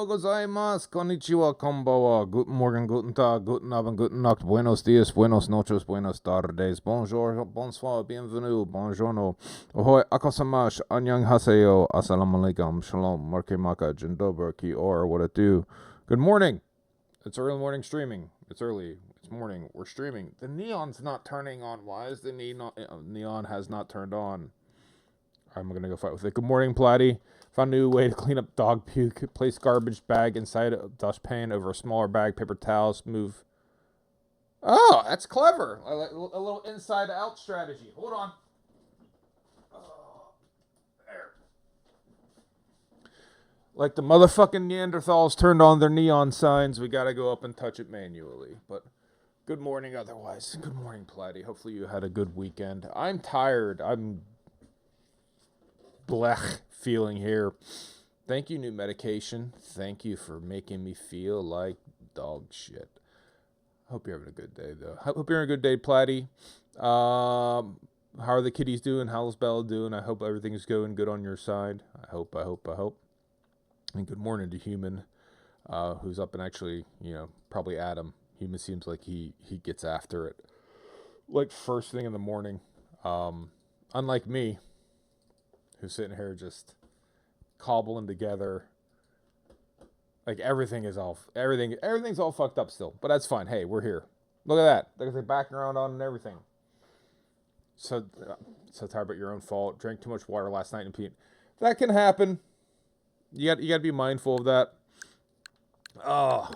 gozaimasu, konnichiwa, konbanwa, guten Morgen, guten Tag, guten Abend, guten Nacht, buenos dias, buenos noches, buenas tardes, bonjour, bonsoir, bienvenue, buongiorno, ahoy, akosamash, annyeonghaseyo, assalamu alaikum, shalom, markemaka, jindober, ki or, what it do. Good morning. It's early morning streaming. It's early. It's morning. We're streaming. The neon's not turning on. Why is the neon has not turned on? I'm gonna go fight with it. Good morning, Platty. Found a new way to clean up dog puke. Place garbage bag inside a dustpan over a smaller bag. Paper towels. Move. Oh, that's clever. A little inside-out strategy. Hold on. There. Like the motherfucking Neanderthals turned on their neon signs, we gotta go up and touch it manually. But good morning otherwise. Good morning, Platty. Hopefully you had a good weekend. I'm tired. I'm blech feeling here. Thank you, new medication. Thank you for making me feel like dog shit. Hope you're having a good day, though. Hope you're having a good day, Platty. How are the kitties doing? How's Bella doing? I hope everything's going good on your side. I hope. And good morning to Human, who's up and actually, probably Adam. Human seems like he gets after it, like first thing in the morning. Unlike me, who's sitting here just cobbling together. Like everything's all fucked up still, but that's fine. Hey, we're here. Look at that. Look at the background on and everything. So tired, but your own fault. Drank too much water last night and peed. That can happen. You got to be mindful of that. Oh,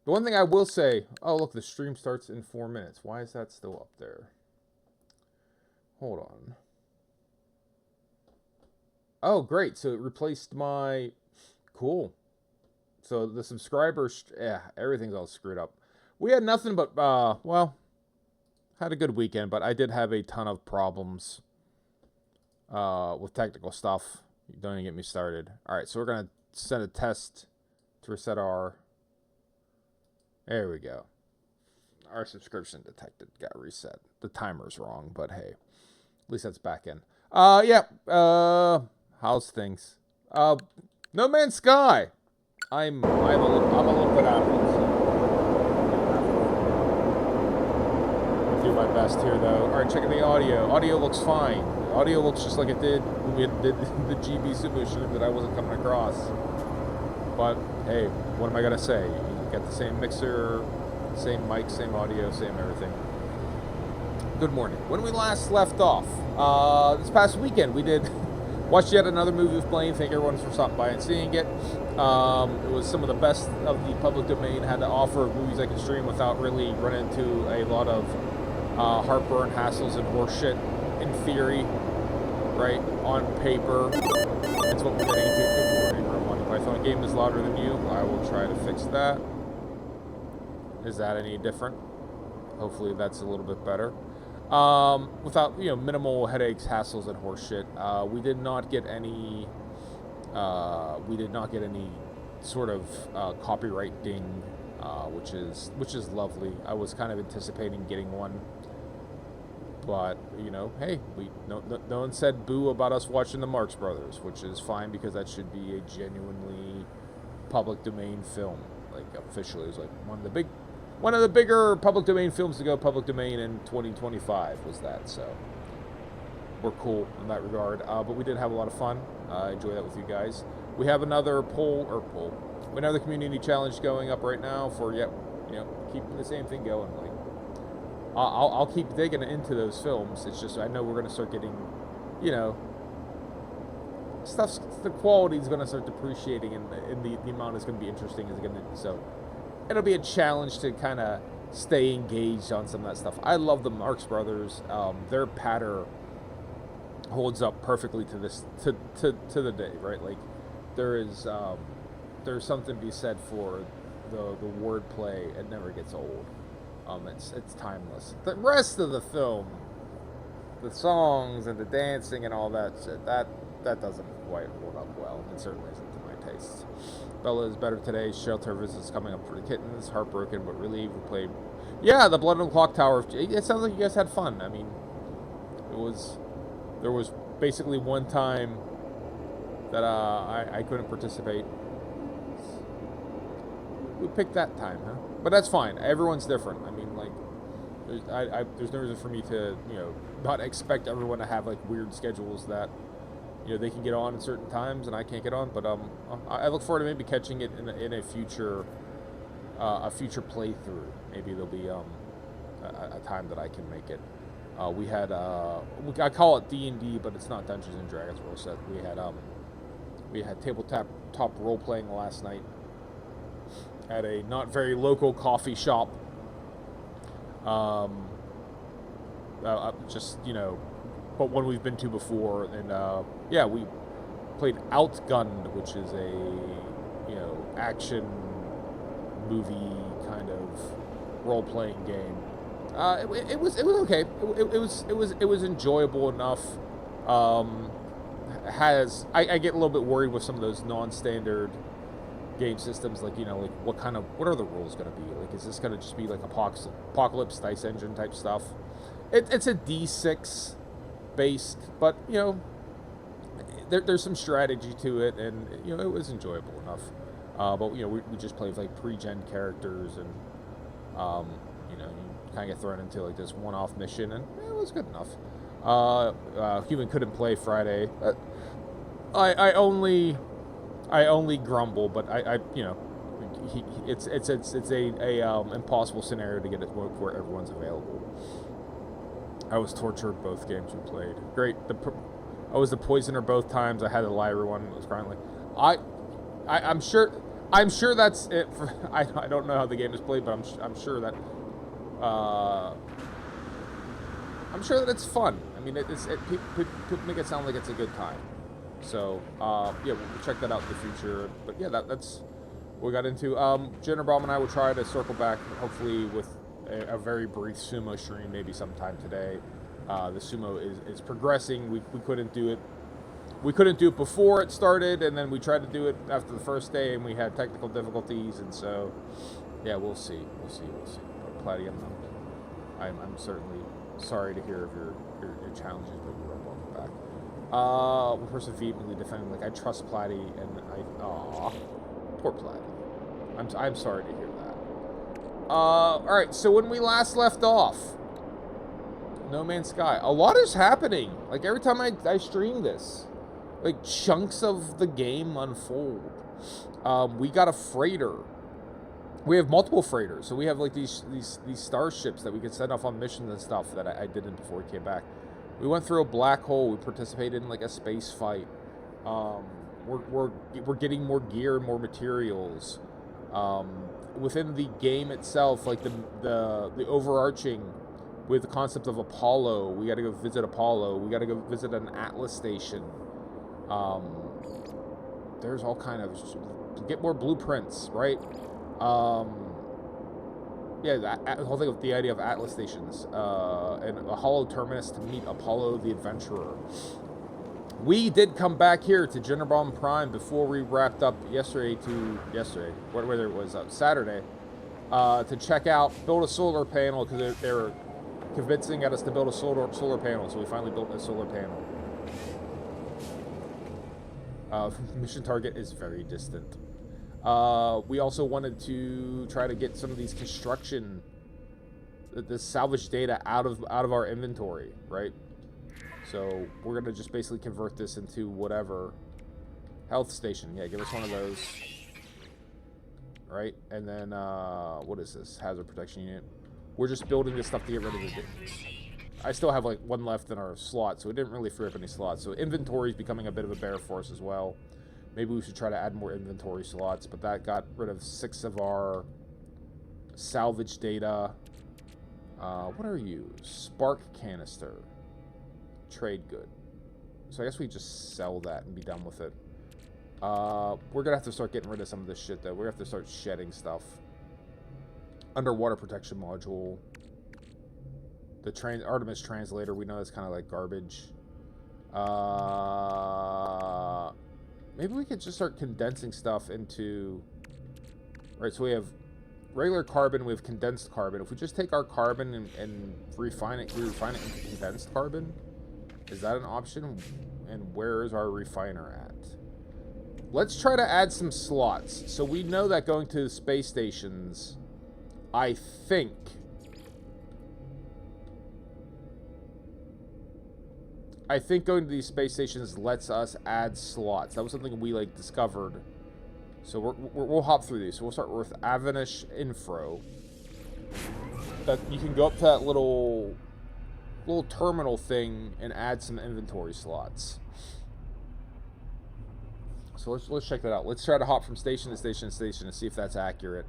the one thing I will say. Oh, look, the stream starts in 4 minutes. Why is that still up there? Hold on. Oh, great. So it replaced my... Cool. So the subscribers... everything's all screwed up. We had nothing but... had a good weekend, but I did have a ton of problems with technical stuff. Don't even get me started. Alright, so we're going to send a test to reset our... There we go. Our subscription detected got reset. The timer's wrong, but hey. At least that's back in. How's things? No Man's Sky. I'm a little bit out of it. So I'll do my best here, though. All right, checking the audio. Audio looks fine. The audio looks just like it did when we did the GB Sumo stream that I wasn't coming across. But hey, what am I gonna say? You got the same mixer, same mic, same audio, same everything. Good morning. When we last left off, this past weekend we did watch yet another movie with Blaine. Thank everyone for stopping by and seeing it. It was some of the best of the public domain had to offer movies I could stream without really running into a lot of heartburn, hassles, and horseshit in theory, right? On paper. That's what we're getting into. Good morning, Monty Python. Game is louder than you. I will try to fix that. Is that any different? Hopefully that's a little bit better. Without, minimal headaches, hassles, and horseshit. We did not get any sort of copyright ding, which is lovely. I was kind of anticipating getting one, but hey, no one said boo about us watching the Marx Brothers, which is fine because that should be a genuinely public domain film. Like officially, it was like one of the bigger public domain films to go public domain in 2025 was that, so we're cool in that regard. But we did have a lot of fun. Enjoy that with you guys. We have another another community challenge going up right now for keeping the same thing going. Like I'll keep digging into those films. It's just I know we're gonna start getting, the quality is gonna start depreciating, and the amount is gonna be interesting. So it'll be a challenge to kind of stay engaged on some of that stuff. I love the Marx Brothers. Their patter holds up perfectly to the day, right? Like there's something to be said for the wordplay. It never gets old. It's timeless. The rest of the film, the songs and the dancing and all that shit, that doesn't quite hold up well. It certainly isn't to my taste. Bella is better today. Shelter visits coming up for the kittens. Heartbroken but relieved. We played, the Blood on the Clock Tower. It sounds like you guys had fun. I mean, there was basically one time that I couldn't participate. we picked that time, huh? But that's fine. Everyone's different. I mean, like, there's no reason for me to, not expect everyone to have like weird schedules that, they can get on at certain times and I can't get on. But I look forward to maybe catching it in a future playthrough. Maybe there'll be a time that I can make it. We had I call it D&D, but it's not Dungeons and Dragons rule set. We had tabletop role playing last night at a not very local coffee shop. But one we've been to before, and we played Outgunned, which is a action movie kind of role playing game. It was okay. It was enjoyable enough. I get a little bit worried with some of those non-standard game systems, like what are the rules going to be? Like, is this going to just be like Apocalypse Dice Engine type stuff? It's a D6 based, but there's some strategy to it, and it was enjoyable enough. But we just played like pre-gen characters, and you kind of get thrown into like this one-off mission, and it was good enough. Human couldn't play Friday. I only grumble, but it's a impossible scenario to get it where everyone's available. I was tortured both games we played. Great. I was the poisoner both times. I had to lie everyone. It was crying like I'm sure that's it. I don't know how the game is played, but I'm sure that it's fun. I mean, people make it sound like it's a good time. So we'll check that out in the future. But yeah, that's what we got into. Jenner Baum and I will try to circle back, hopefully with a very brief sumo stream, maybe sometime today. The sumo is progressing. We couldn't do it. We couldn't do it before it started, and then we tried to do it after the first day, and we had technical difficulties, and so yeah, we'll see. But Platy, I'm certainly sorry to hear of your challenges, but you're welcome back. One person vehemently defending, like, I trust Platy, and poor Platy. I'm sorry to hear that. Alright, so when we last left off, No Man's Sky, a lot is happening. Like, every time I stream this, like, chunks of the game unfold. We got a freighter. We have multiple freighters, so we have like these starships that we can send off on missions and stuff that I didn't before we came back. We went through a black hole. We participated in like a space fight. We're getting more gear and more materials. Within the game itself, like the overarching with the concept of Apollo, we got to go visit Apollo. We got to go visit an Atlas station. There's all kind of get more blueprints, right? The whole thing with the idea of Atlas stations, and a hollow terminus to meet Apollo the Adventurer. We did come back here to Jennerbaum Prime before we wrapped up yesterday, whether it was Saturday, to check out, build a solar panel, because they were convincing us to build a solar panel, so we finally built a solar panel. Mission target is very distant. We also wanted to try to get some of these construction, the salvage data out of our inventory, right? So we're gonna just basically convert this into whatever. Health station, yeah, give us one of those, right? And then what is this? Hazard protection unit. We're just building this stuff to get rid of it. I still have like one left in our slot, so it didn't really free up any slots. So inventory is becoming a bit of a bear for us as well. Maybe we should try to add more inventory slots, but that got rid of 6 of our salvage data. What are you? Spark canister. Trade good. So I guess we just sell that and be done with it. We're gonna have to start getting rid of some of this shit, though. We're gonna have to start shedding stuff. Underwater protection module. The Artemis translator, we know that's kind of like garbage. Maybe we could just start condensing stuff into... Right, so we have regular carbon, we have condensed carbon. If we just take our carbon and refine it into condensed carbon, is that an option? And where is our refiner at? let's try to add some slots. So we know that going to the space stations, I think... going to these space stations lets us add slots. That was something we, like, discovered. So we'll hop through these. So we'll start with Avanish Infro. That you can go up to that little terminal thing and add some inventory slots. So let's check that out. Let's try to hop from station to station to station and see if that's accurate.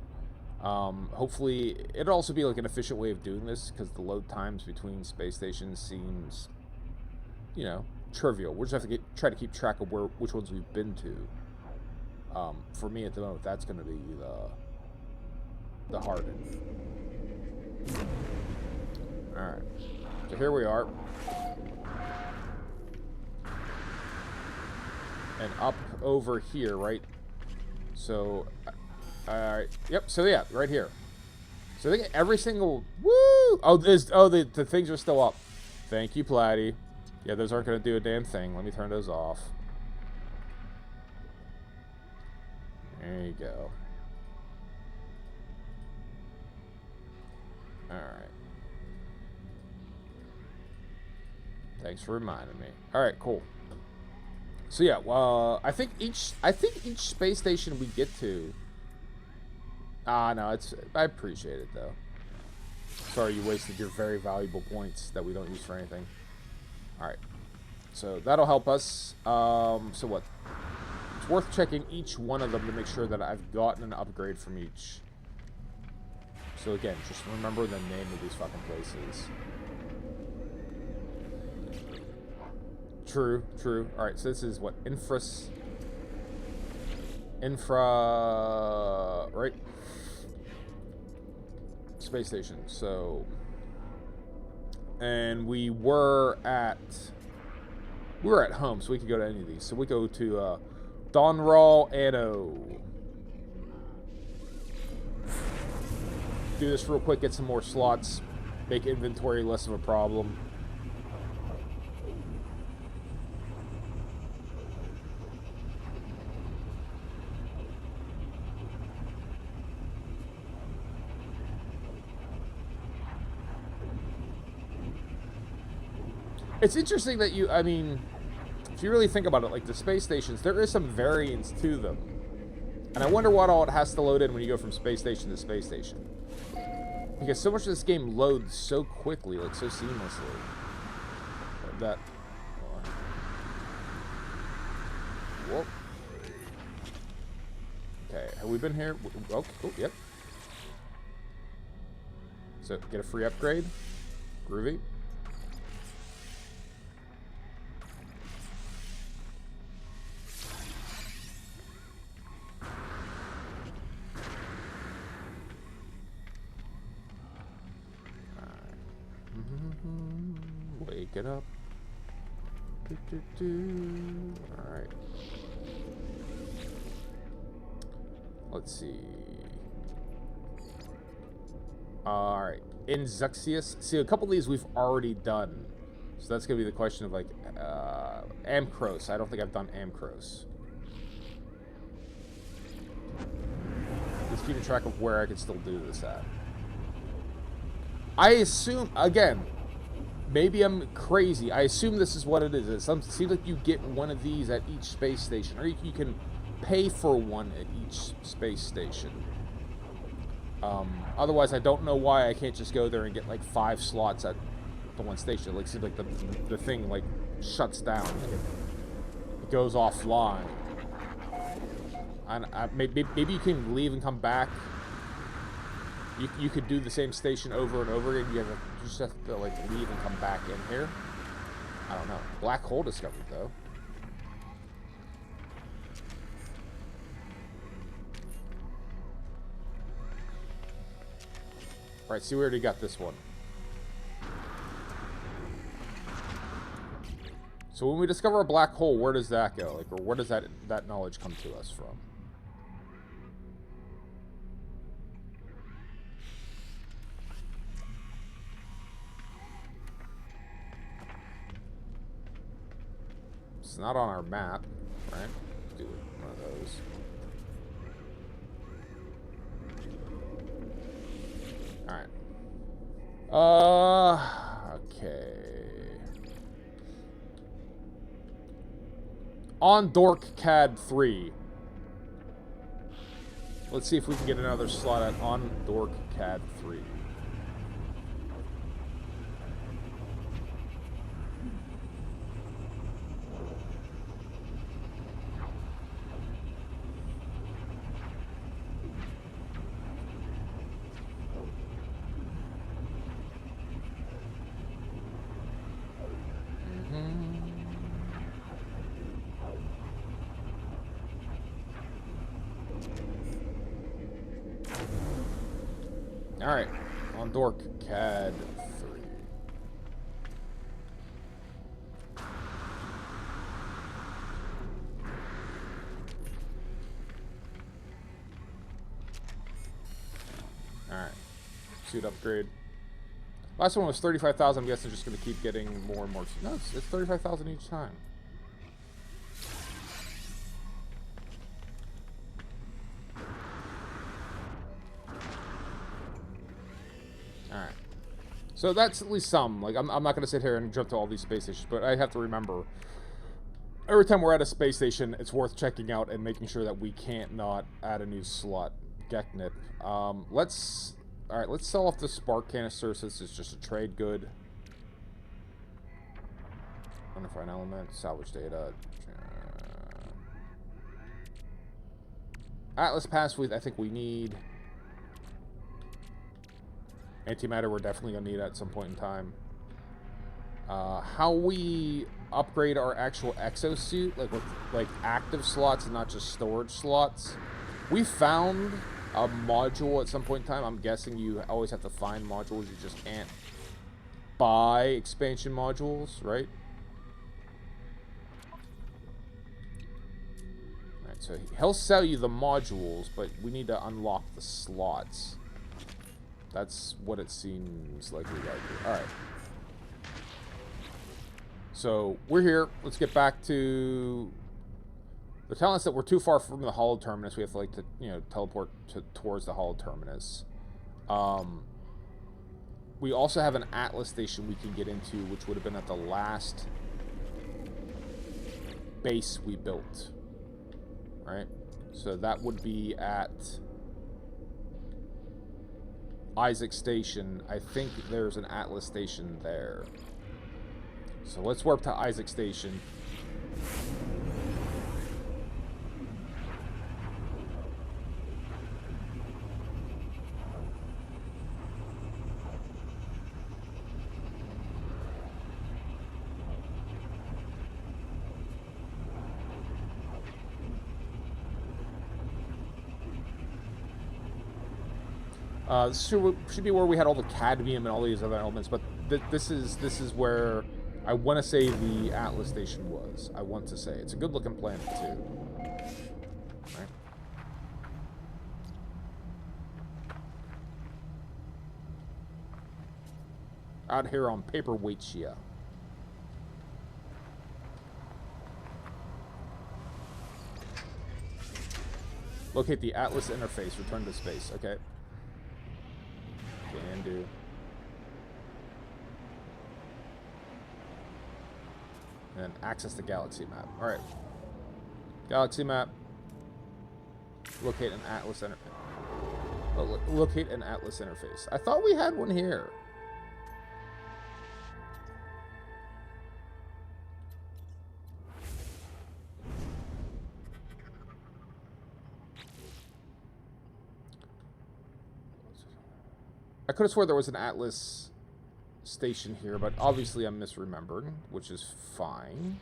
Hopefully, it'll also be like an efficient way of doing this because the load times between space stations seems, you know, trivial. We'll just have to try to keep track of which ones we've been to. For me at the moment, that's going to be the hard end. All right, so here we are. And up over here, right? So, alright, yep, so yeah, right here. So I think every single, woo! Oh, the things are still up. Thank you, Platty. Yeah, those aren't going to do a damn thing. Let me turn those off. There you go. Alright. Thanks for reminding me. Alright, cool. So yeah, I think each space station we get to. No, I appreciate it though. Sorry you wasted your very valuable points that we don't use for anything. All right, so that'll help us. So what? It's worth checking each one of them to make sure that I've gotten an upgrade from each. So again, just remember the name of these fucking places. True. Alright, so this is what? Right? Space station, so... And we were at home, so we could go to any of these. So we go to, Donral Anno. Do this real quick, get some more slots, make inventory less of a problem. It's interesting that I mean, if you really think about it, like the space stations, there is some variance to them. And I wonder what all it has to load in when you go from space station to space station. Because so much of this game loads so quickly, like so seamlessly. That... Whoa. Okay, have we been here? Oh, yep. So, get a free upgrade. Groovy. Wake it up. Alright. Let's see. Alright. In Zuxius. See, a couple of these we've already done. So that's going to be the question of, like, Amkros. I don't think I've done Amkros. Just keeping track of where I can still do this at. I assume, again, maybe I'm crazy. I assume this is what it is. It seems like you get one of these at each space station, or you can pay for one at each space station. Otherwise, I don't know why I can't just go there and get like 5 slots at the one station. Like, seems like the thing like shuts down. It goes offline. And maybe you can leave and come back. You could do the same station over and over again. You just have to like leave and come back in here. I don't know. Black hole discovered though. Alright, see, we already got this one. So when we discover a black hole, where does that go? Like, or where does that knowledge come to us from? It's not on our map, right? Let's do one of those. those. Alright. Okay. On Dork CAD 3. Let's see if we can get another slot at On Dork CAD 3. Alright, on Dork CAD 3. Alright, suit upgrade. Last one was 35,000. I'm guessing just going to keep getting more and more. No, it's 35,000 each time. Alright. So that's at least some. Like, I'm not going to sit here and jump to all these space stations, but I have to remember, every time we're at a space station, it's worth checking out and making sure that we can't not add a new slot. Geknip. Let's sell off the spark canister since it's just a trade good. Unify an element, salvage data. Atlas pass, I think we need. Antimatter we're definitely going to need at some point in time. How we upgrade our actual exosuit, like with active slots and not just storage slots. We found a module at some point in time. I'm guessing you always have to find modules. You just can't buy expansion modules, right? Alright, so he'll sell you the modules, but we need to unlock the slots. That's what it seems like we gotta do. Alright. So, we're here. Let's get back to... They're telling us that we're too far from the Hollow Terminus. We have to, teleport towards the Hollow Terminus. We also have an Atlas station we can get into, which would have been at the last base we built. Right? So that would be at Isaac Station. I think there's an Atlas station there. So let's warp to Isaac Station. This should be where we had all the cadmium and all these other elements, but this is where I want to say the Atlas station was. I want to say it's a good looking planet too. Right. Out here on Paperweightia. Locate the Atlas interface. Return to space. Okay. Can do. And access the galaxy map. Alright. Galaxy map. Locate an Atlas interface. Locate an Atlas interface. I thought we had one here. I could have swore there was an Atlas station here, but obviously I'm misremembering, which is fine.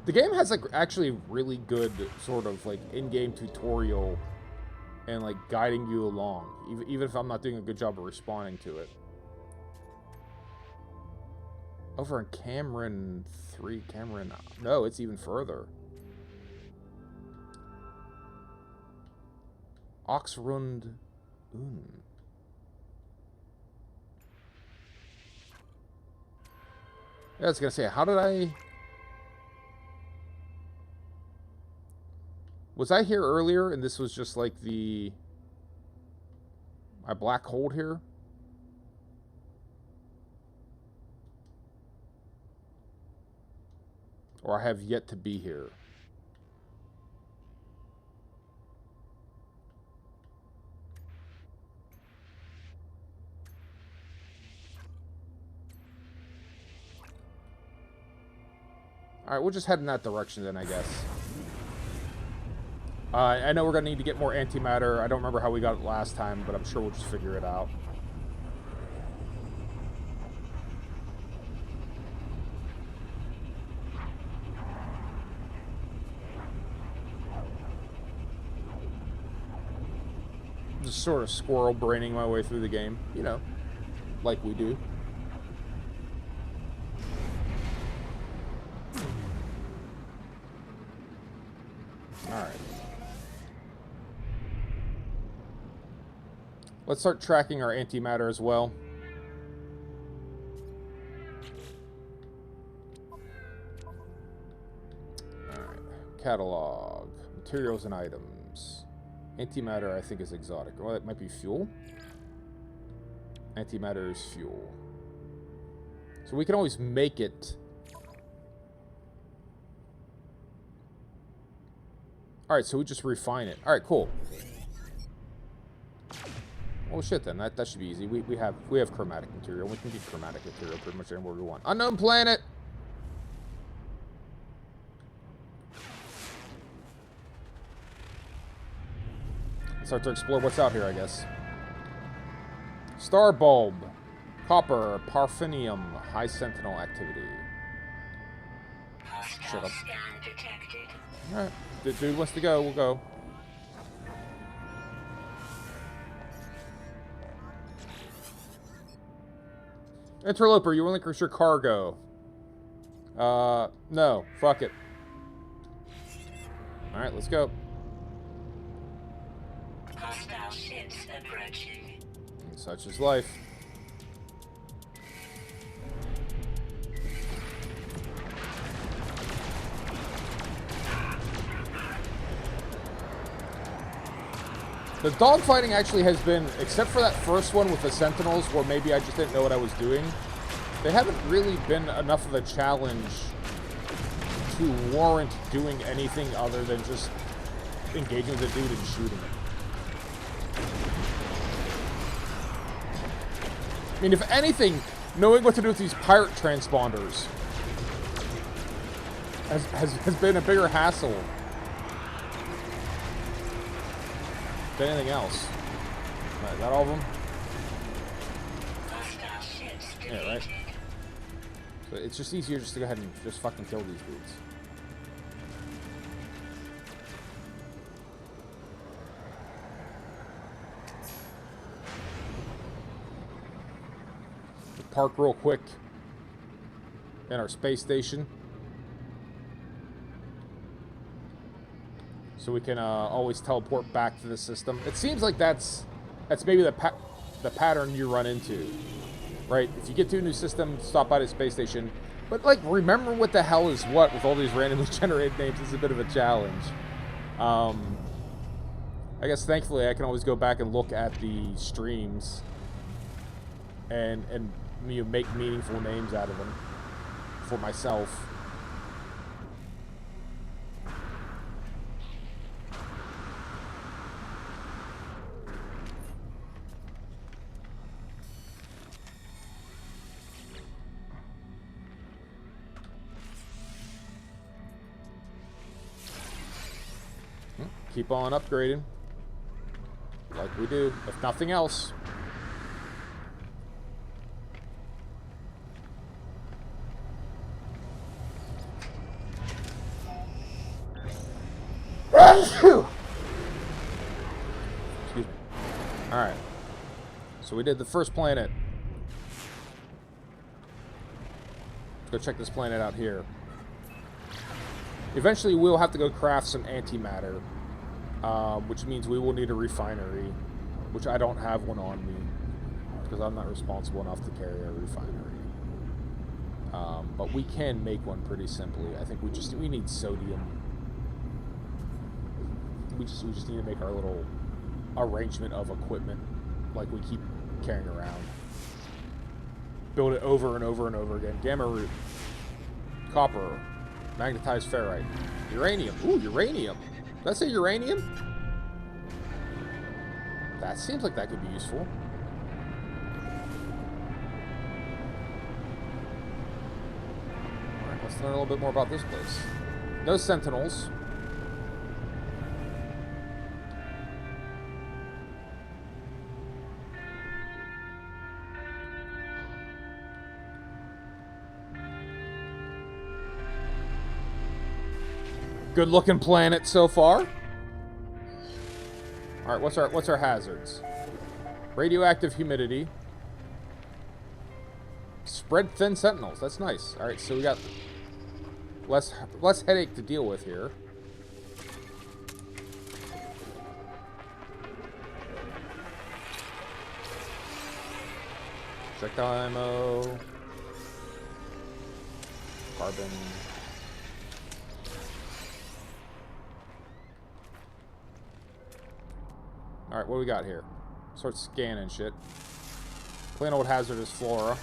The game has actually really good sort of in-game tutorial and guiding you along, even if I'm not doing a good job of responding to it. Over in Cameron 3, no, it's even further. Oxrund. Yeah, I was gonna say, how did I... Was I here earlier and this was just like the... my black hole here? Or I have yet to be here? Alright, we'll just head in that direction then, I guess. I know we're going to need to get more antimatter. I don't remember how we got it last time, but I'm sure we'll just figure it out. Just sort of squirrel braining my way through the game, you know, like we do. Alright. Let's start tracking our antimatter as well. Alright. Catalog. Materials and items. Antimatter, I think, is exotic. Well, it might be fuel. Antimatter is fuel. So we can always make it. Alright, so we just refine it. Alright, cool. Oh shit then, that should be easy. We have chromatic material. We can get chromatic material pretty much anywhere we want. Unknown planet! Start to explore what's out here, I guess. Star bulb. Copper. Parfenium. High sentinel activity. Shut up. Alright. Dude wants to go, we'll go. Interloper, you relinquish your cargo. No. Fuck it. Alright, let's go. Hostile ships approaching. Such is life. The dogfighting actually has been, except for that first one with the Sentinels, where maybe I just didn't know what I was doing, they haven't really been enough of a challenge to warrant doing anything other than just engaging with the dude and shooting him. I mean, if anything, knowing what to do with these pirate transponders has been a bigger hassle than anything else. Right, is that all of them? Yeah, right? So it's just easier just to go ahead and just fucking kill these dudes. Park real quick in our space station so we can always teleport back to the system. It seems like that's maybe the pattern you run into, right? If you get to a new system, stop by the space station, but like remember what the hell is what with all these randomly generated names. This is a bit of a challenge. I guess thankfully I can always go back and look at the streams and you make meaningful names out of them for myself. Keep on upgrading like we do, if nothing else. Excuse me. Alright. So we did the first planet. Let's go check this planet out here. Eventually we'll have to go craft some antimatter, which means we will need a refinery, which I don't have one on me, because I'm not responsible enough to carry a refinery. But we can make one pretty simply. I think we need sodium. We just need to make our little arrangement of equipment like we keep carrying around. Build it over and over and over again. Gamma root, copper, magnetized ferrite, uranium. Ooh, uranium. Did I say uranium? That seems like that could be useful. Alright, let's learn a little bit more about this place. No sentinels. Good looking planet so far. Alright, what's our hazards? Radioactive humidity. Spread thin sentinels. That's nice. Alright, so we got less headache to deal with here. Projectile ammo. Carbon. Alright, what do we got here? Start scanning shit. Plain old hazardous flora.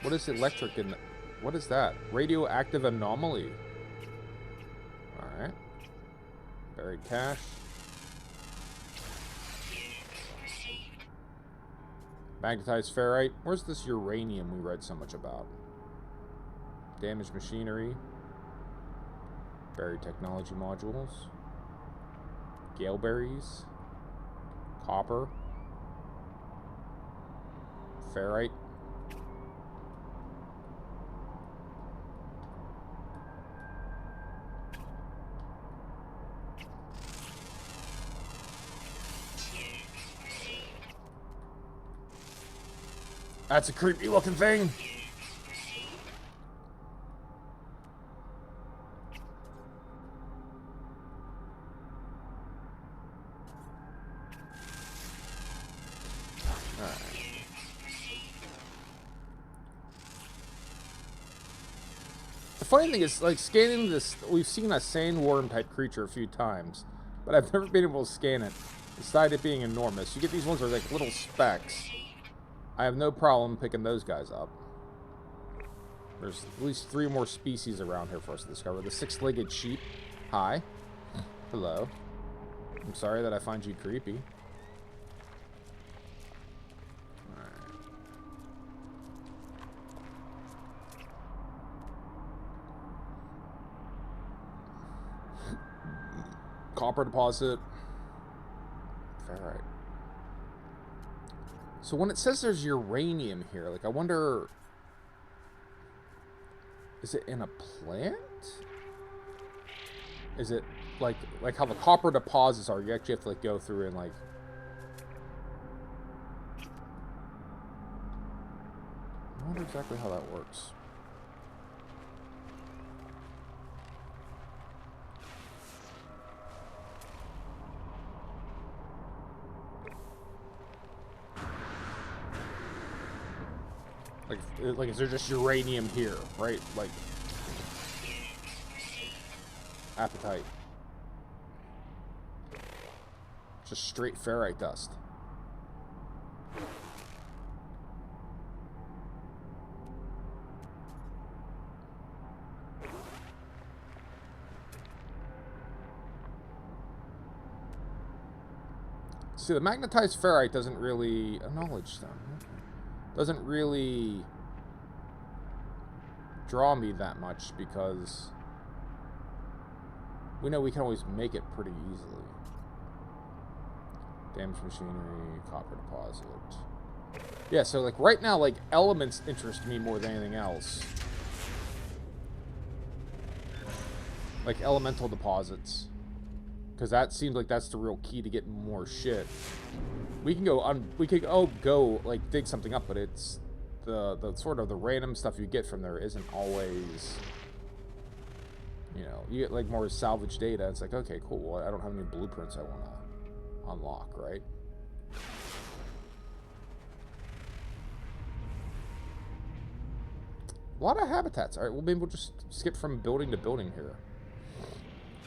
What is electric in... What is that? Radioactive anomaly. Alright. Buried cache. Magnetized ferrite. Where's this uranium we read so much about? Damaged machinery. Buried technology modules. Gale berries. Copper. Ferrite. That's a creepy looking thing. The funny thing is, like, scanning this, we've seen a sandworm type creature a few times, but I've never been able to scan it, despite it being enormous. You get these ones that are like little specks. I have no problem picking those guys up. There's at least 3 more species around here for us to discover. The 6-legged sheep. Hi. Hello. I'm sorry that I find you creepy. Copper deposit. Ferrite. So when it says there's uranium here, like, I wonder... Is it in a plant? Is it like how the copper deposits are? You actually have to, like, go through and, like... I wonder exactly how that works. Like, is there just uranium here, right? Like, apatite. Just straight ferrite dust. See, the magnetized ferrite doesn't really... Knowledge stone. Okay. Doesn't really draw me that much because we know we can always make it pretty easily. Damaged machinery, copper deposit. Yeah, so like right now, like elements interest me more than anything else. Like elemental deposits. Because that seems like that's the real key to getting more shit. We can go go like dig something up, but it's the sort of the random stuff you get from there isn't always, you know, you get like more salvage data. It's like, okay, cool. Well, I don't have any blueprints I want to unlock, right? A lot of habitats. All right, well, maybe we'll just skip from building to building here.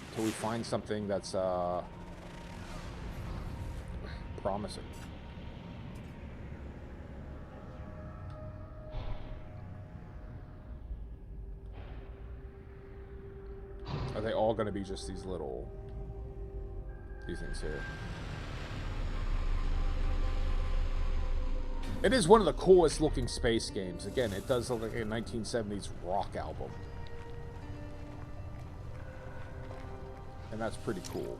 Until we find something that's, promising. Are they all going to be just these things here? It is one of the coolest looking space games. Again, it does look like a 1970s rock album. And that's pretty cool.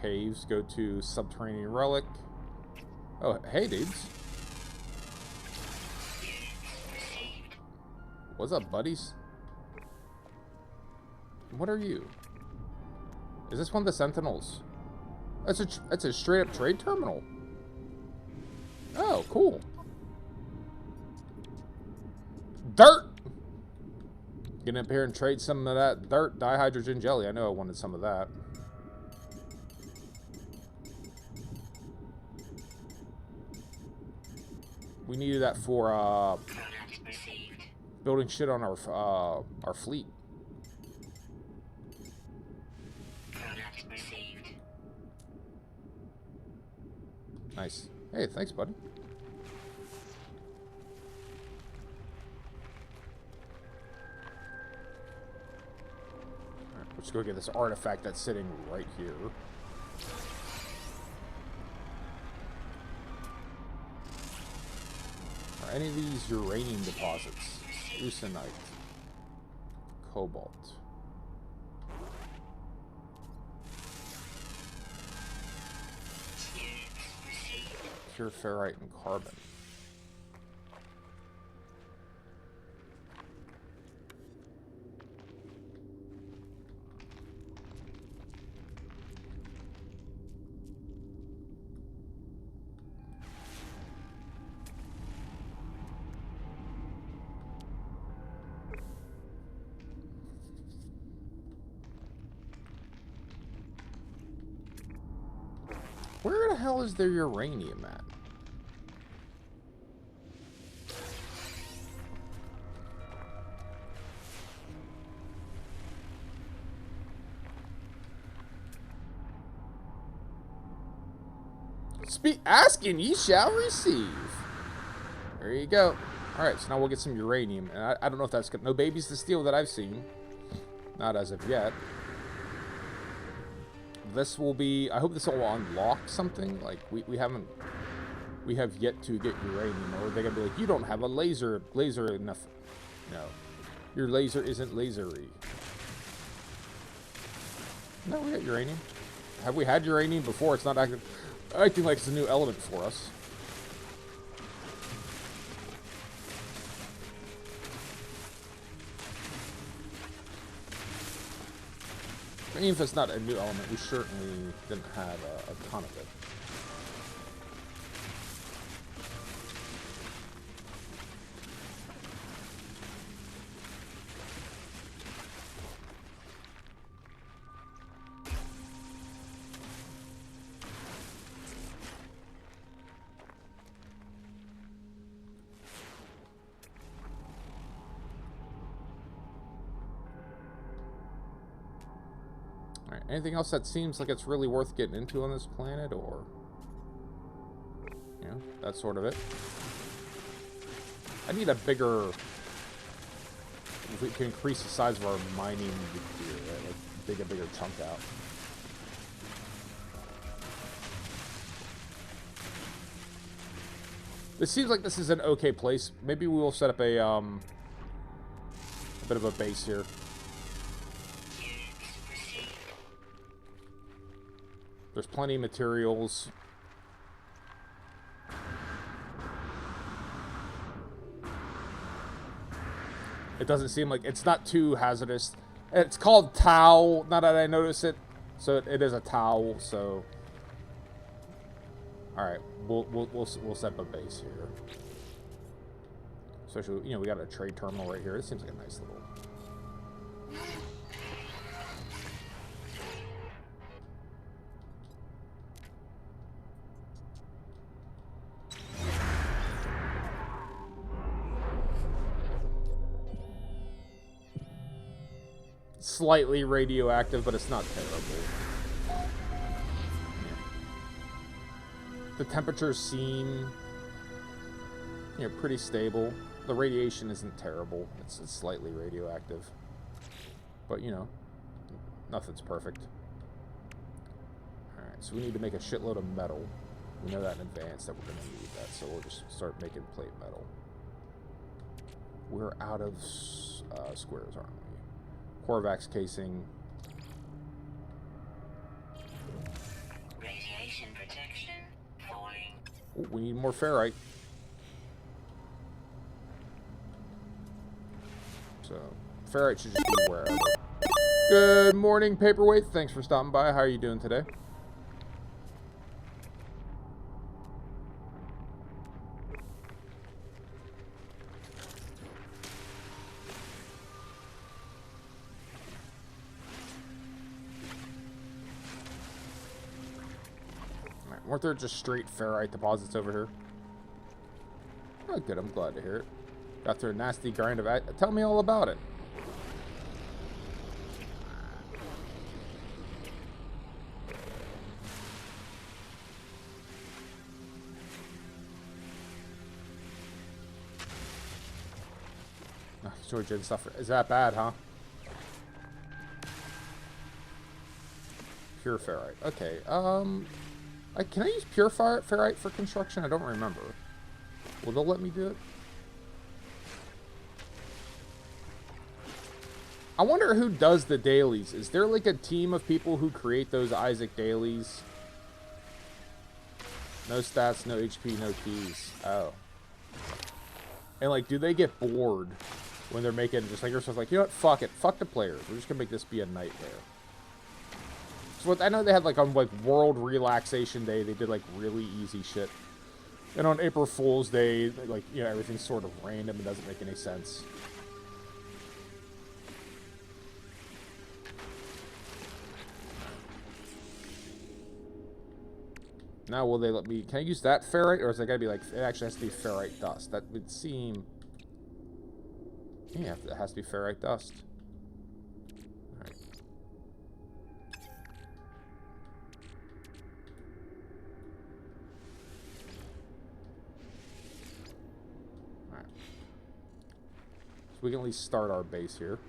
Caves, go to subterranean relic. Oh, hey, dudes. What's up, buddies? What are you? Is this one of the Sentinels? That's a straight up trade terminal. Oh, cool. Dirt! Get up here and trade some of that dirt dihydrogen jelly. I know I wanted some of that. We needed that for building shit on our fleet. Nice. Hey, thanks, buddy. Alright, let's go get this artifact that's sitting right here. Are any of these uranium deposits? Eusenite. Cobalt. Pure ferrite and carbon. Where the hell is their uranium at? Asking, ye shall receive. There you go. Alright, so now we'll get some uranium. And I don't know if that's good. No babies to steal that I've seen. Not as of yet. This will be... I hope this will unlock something. Like, we have yet to get uranium. Or they're going to be like, you don't have a laser enough. No. Your laser isn't lasery. No, we got uranium. Have we had uranium before? It's not acting like it's a new element for us. I mean, if it's not a new element, we certainly didn't have a ton of it. Anything else that seems like it's really worth getting into on this planet, or, you know, that's sort of it. I need a bigger, if we can increase the size of our mining gear, right? Like, dig a bigger chunk out. This seems like this is an okay place. Maybe we will set up a bit of a base here. There's plenty of materials. It doesn't seem like... It's not too hazardous. It's called Tau, now that I notice it. So it is a Tau, so... Alright. we'll set up a base here. Especially, you know, we got a trade terminal right here. It seems like a nice little. Slightly radioactive, but it's not terrible. Yeah. The temperatures seem, you know, pretty stable. The radiation isn't terrible. It's slightly radioactive. But, you know, nothing's perfect. Alright, so we need to make a shitload of metal. We know that in advance that we're going to need that, so we'll just start making plate metal. We're out of squares, aren't we? Korvax casing. Radiation protection falling. Ooh, we need more ferrite. So, ferrite should just be wherever. Good morning, Paperweight. Thanks for stopping by. How are you doing today? Weren't there just straight ferrite deposits over here? Oh, good. I'm glad to hear it. Got through a nasty grind of... Tell me all about it. Storage and stuff. Is that bad, huh? Pure ferrite. Okay. Can I use pure ferrite for construction? I don't remember. Will they let me do it? I wonder who does the dailies. Is there like a team of people who create those Isaac dailies? No stats, no HP, no keys. Oh. And like, do they get bored when they're making just like yourself? Like, you know what? Fuck it. Fuck the players. We're just gonna make this be a nightmare. So I know they had like on like World Relaxation Day, they did like really easy shit. And on April Fool's Day, like, you know, everything's sort of random and doesn't make any sense. Now, will they let me... Can I use that ferrite? Or is it gotta be like... It actually has to be ferrite dust. That would seem... Yeah, it has to be ferrite dust. Alright. Alright. So we can at least start our base here.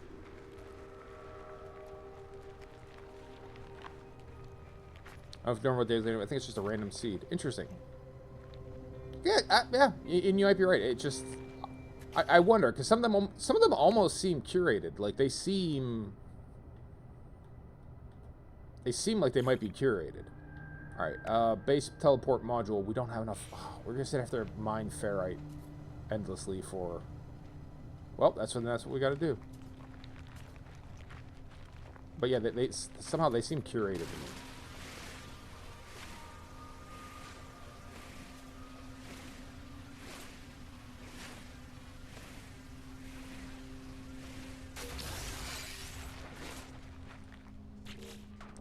I don't know what days later. I think it's just a random seed. Interesting. Yeah, yeah. And you might be right. It just, I wonder because some of them almost seem curated. Like they seem like they might be curated. All right. Base teleport module. We don't have enough. Oh, we're just gonna have to mine ferrite endlessly for. Well, that's what we got to do. But yeah, they somehow they seem curated to me.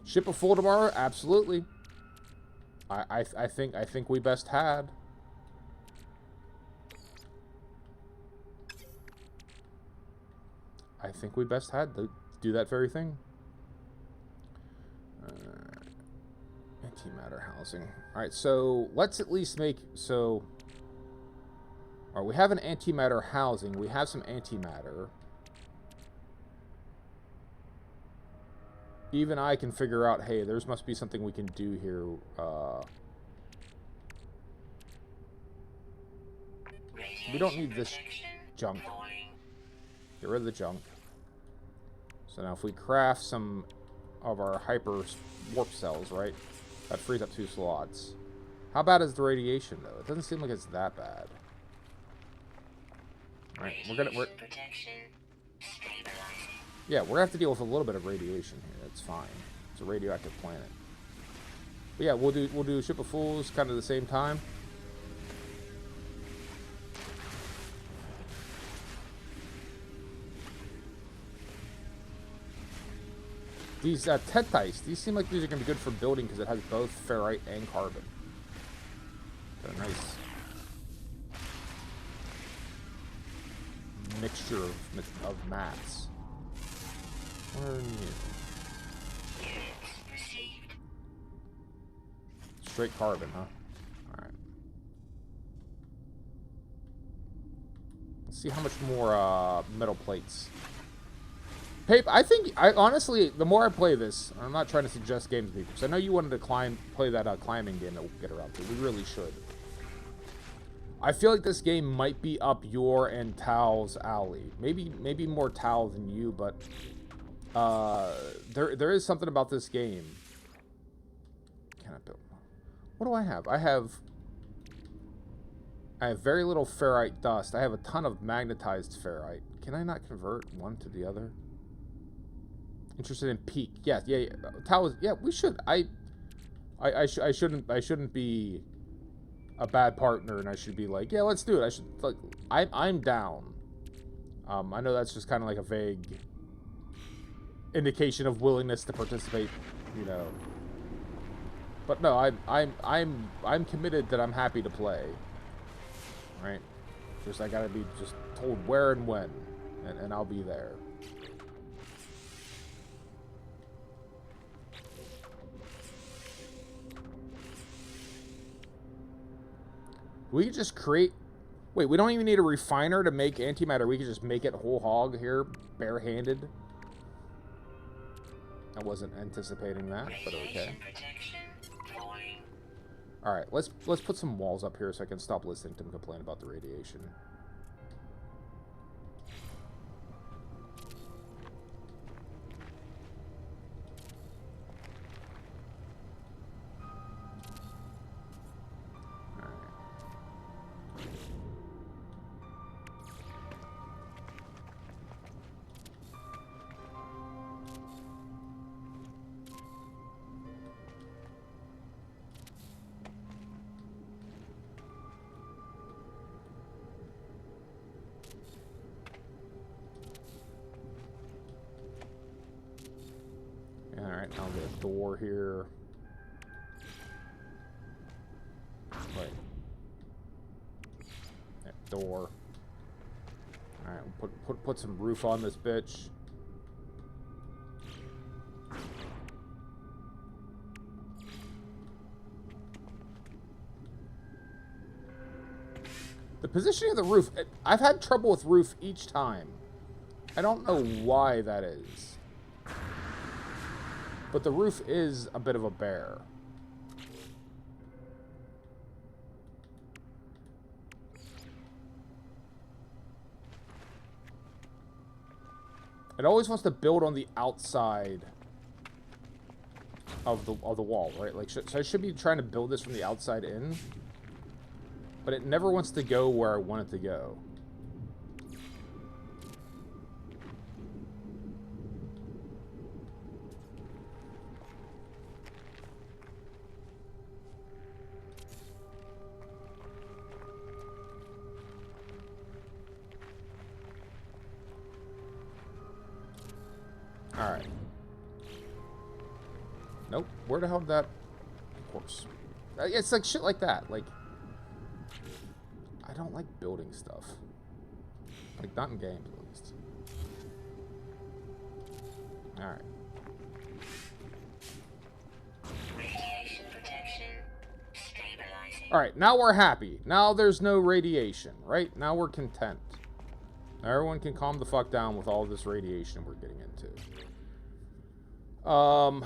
Ship a full tomorrow? Absolutely. I think we best had. I think we best had to do that very thing. Antimatter housing. All right, so let's at least make so. All right, we have an antimatter housing. We have some antimatter. Even I can figure out, hey, there must be something we can do here. We don't need this junk. Get rid of the junk. So now if we craft some of our hyper warp cells, right? That frees up 2 slots. How bad is the radiation, though? It doesn't seem like it's that bad. Alright, yeah, we're gonna have to deal with a little bit of radiation here. It's fine. It's a radioactive planet. But yeah, we'll do Ship of Fools kind of the same time. These Tetites, these seem like these are going to be good for building because it has both ferrite and carbon. They're nice mixture of mats. Where are you? Straight carbon, huh? Alright. Let's see how much more metal plates. Pape, I honestly, the more I play this, I'm not trying to suggest games to people, because I know you wanted to play that climbing game that we'll get around to. We really should. I feel like this game might be up your and Tao's alley. Maybe more Tao than you, but there is something about this game. Can I build? What do I have? I have very little ferrite dust. I have a ton of magnetized ferrite. Can I not convert one to the other? Interested in peak? Yeah. Tao is, yeah, we should. I shouldn't be a bad partner, and I should be like, yeah, let's do it. I should like, I'm down. I know that's just kind of like a vague indication of willingness to participate, you know. But no, I'm committed that I'm happy to play. Right? Just I gotta be just told where and when, and I'll be there. We could just create... Wait, we don't even need a refiner to make antimatter. We could just make it whole hog here, barehanded. I wasn't anticipating that, but okay. Alright, let's put some walls up here so I can stop listening to them complain about the radiation. Alright, I'll get a door here. Wait. Yeah, door. Alright, we'll put some roof on this bitch. The positioning of the roof, I've had trouble with roof each time. I don't know why that is. But the roof is a bit of a bear. It always wants to build on the outside of the wall, right? Like, so I should be trying to build this from the outside in. But it never wants to go where I want it to go. Alright. Nope. Where the hell did that... Of course. It's like shit like that. Like... I don't like building stuff. Like, not in games, at least. Alright. Radiation protection stabilizing. Alright, now we're happy. Now there's no radiation, right? Now we're content. Now everyone can calm the fuck down with all this radiation we're getting into. Alright.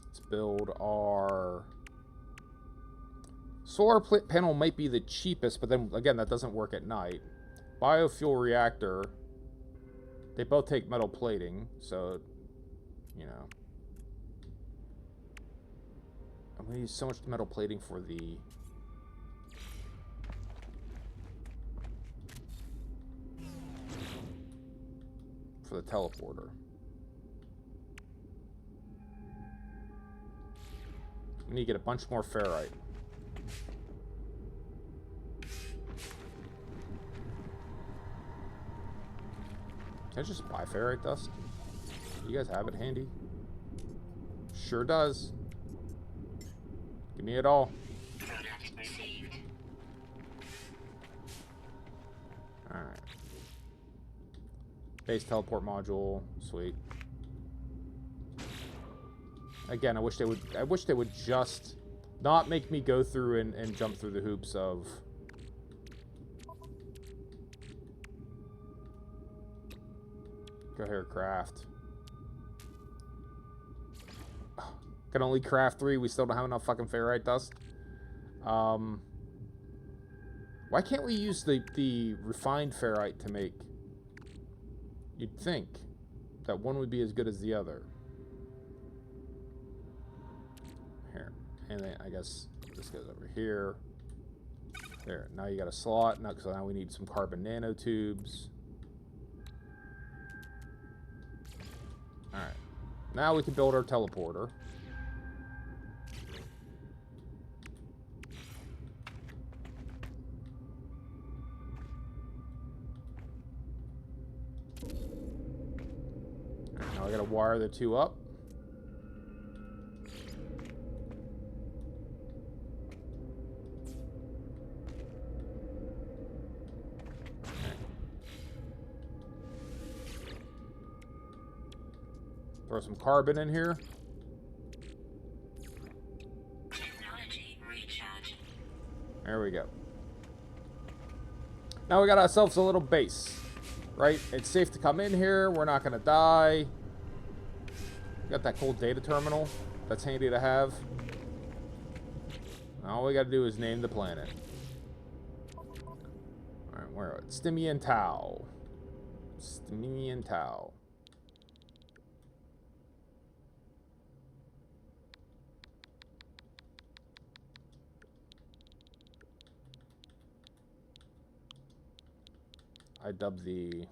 Let's build our... Solar panel might be the cheapest, but then, again, that doesn't work at night. Biofuel reactor. They both take metal plating, so, you know. I'm going to use so much metal plating for the... for the teleporter. We need to get a bunch more ferrite. Can I just buy ferrite dust? You guys have it handy? Sure does. Give me it all. Product received. Alright. Base teleport module. Sweet. Again, I wish they would just not make me go through and jump through the hoops of go here, craft. Can only craft 3. We still don't have enough fucking ferrite dust. Why can't we use the refined ferrite to make? You'd think that one would be as good as the other. Here, and then I guess this goes over here. There. Now you got a slot. Now, so now we need some carbon nanotubes. All right. Now we can build our teleporter. Now I gotta wire the two up. Throw some carbon in here. Technology recharge. There we go. Now we got ourselves a little base, right? It's safe to come in here. We're not gonna die. Got that cool data terminal. That's handy to have. All we gotta do is name the planet. Alright, where are it? Stimian Tau. Stimian Tau. I dubbed the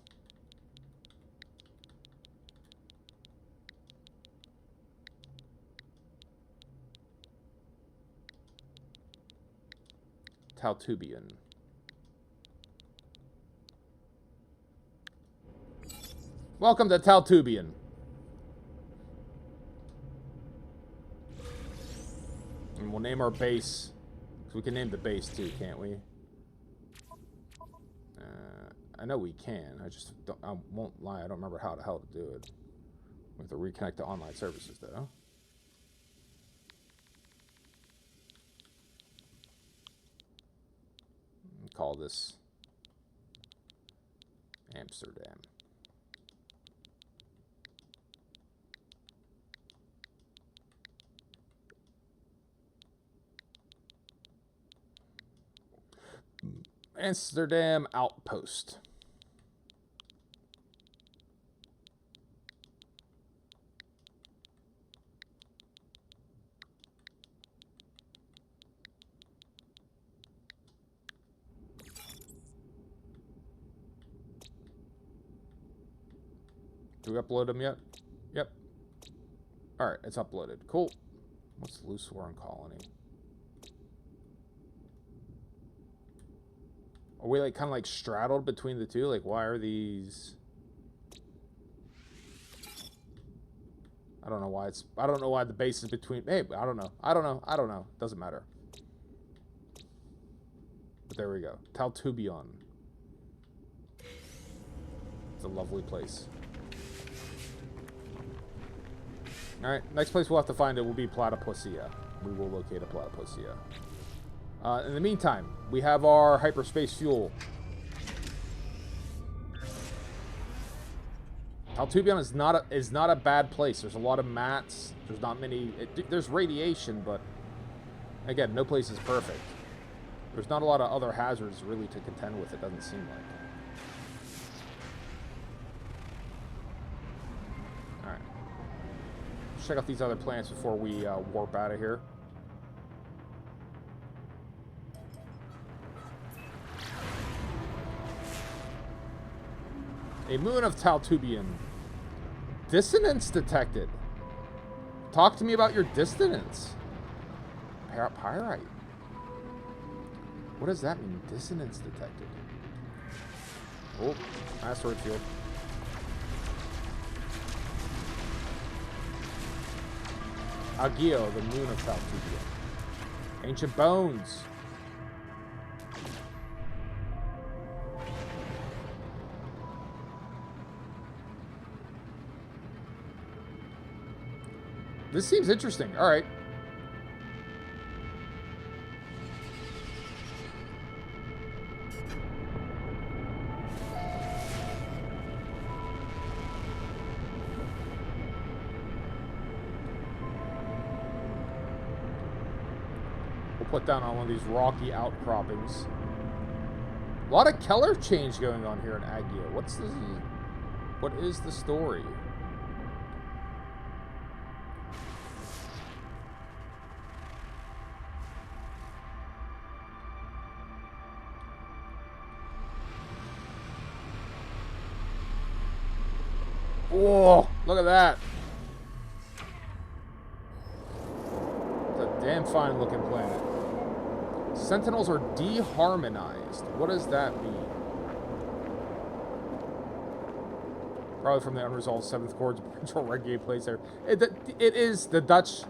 Tautubian. Welcome to Tautubian. And we'll name our base. So we can name the base too, can't we? I know we can. I just don't, I won't lie. I don't remember how the hell to do it. We have to reconnect to online services though. Call this Amsterdam. Amsterdam Outpost. Do we upload them yet? Yep. Alright, it's uploaded. Cool. What's Lucerne Colony? Are we like kind of like straddled between the two? Like, why are these? I don't know why it's. I don't know why the base is between. Hey, I don't know. I don't know. I don't know. Doesn't matter. But there we go. Tautubion. It's a lovely place. Alright, next place we'll have to find it will be Platypusia. We will locate a Platypusia. In the meantime, we have our hyperspace fuel. Tautubion is not a bad place. There's a lot of mats. There's not many. There's radiation, but again, no place is perfect. There's not a lot of other hazards really to contend with. It doesn't seem like. Check out these other planets before we warp out of here. A moon of Tautubian. Dissonance detected. Talk to me about your dissonance. Pyrite. What does that mean? Dissonance detected. Oh, asteroid field. Agio, the moon of Taltugia. Ancient bones. This seems interesting. All right. We'll put down on one of these rocky outcroppings. A lot of color change going on here in Agio. What's this? What is the story? Whoa, look at that. It's a damn fine looking planet. Sentinels are deharmonized. What does that mean? Probably from the unresolved 7th chords control reggae plays there. It is the Dutch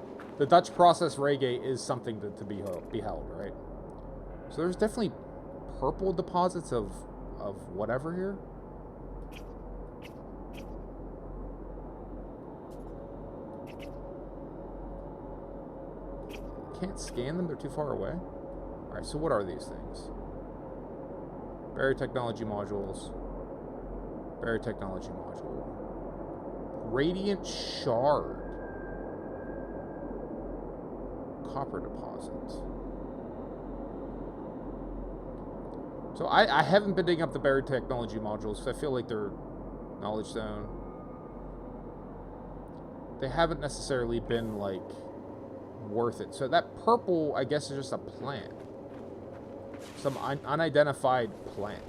process reggae is something to be beheld, right? So there's definitely purple deposits of whatever here. Can't scan them, they're too far away. Alright, so what are these things? Barrier technology modules. Barrier technology module. Radiant shard. Copper deposits. So I haven't been digging up the barrier technology modules because I feel like they're knowledge zone. They haven't necessarily been like worth it. So that purple, I guess, is just a plant. Some unidentified plant.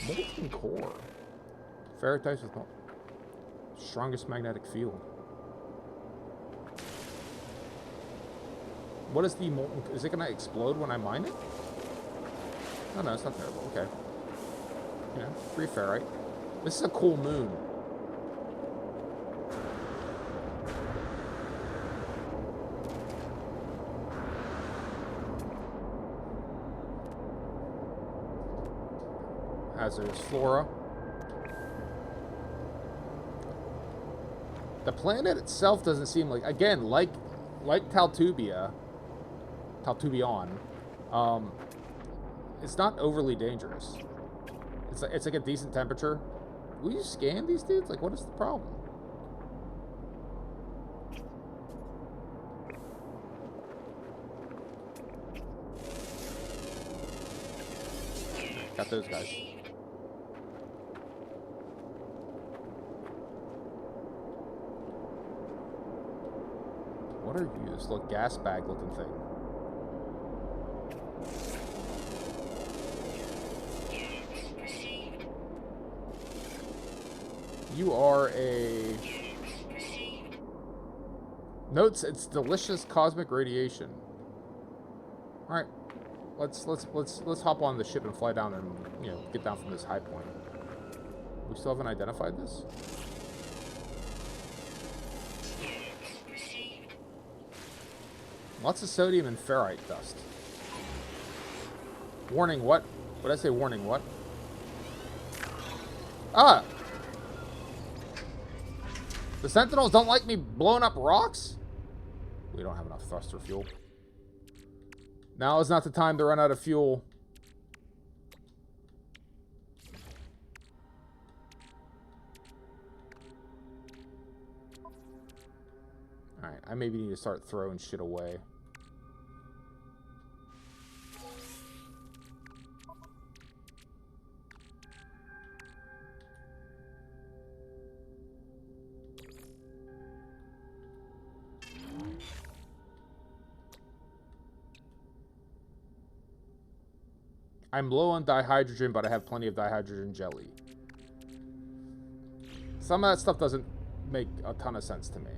Molten core. Ferritites with strongest magnetic field. What is the molten... Is it going to explode when I mine it? Oh, no, it's not terrible. Okay. You know, free ferrite. This is a cool moon. Hazardous flora. The planet itself doesn't seem like, again, like Taltubion, it's not overly dangerous. It's like a decent temperature. Will you scan these dudes? Like, what is the problem? Got those guys. What are you? This little gas bag looking thing. You are a... Notes, it's delicious cosmic radiation. Alright. Let's hop on the ship and fly down and, you know, get down from this high point. We still haven't identified this? Lots of sodium and ferrite dust. Warning what? What did I say warning what? Ah! The Sentinels don't like me blowing up rocks? We don't have enough thruster fuel. Now is not the time to run out of fuel. Alright, I maybe need to start throwing shit away. I'm low on dihydrogen, but I have plenty of dihydrogen jelly. Some of that stuff doesn't make a ton of sense to me.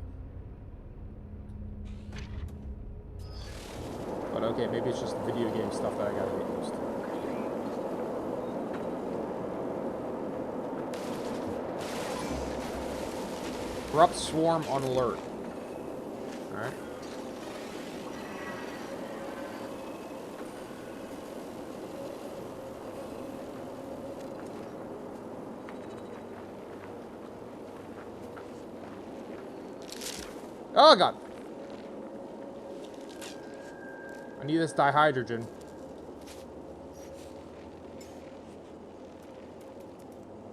But okay, maybe it's just video game stuff that I gotta get used to. Corrupt swarm on alert. Alright. Oh god! I need this dihydrogen.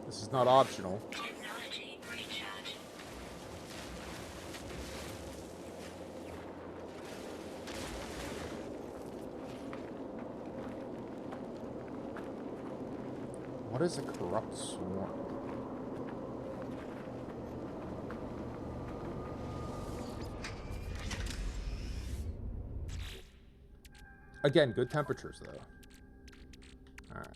This is not optional. Technology recharge. What is a corrupt swarm? Again, good temperatures, though. Alright.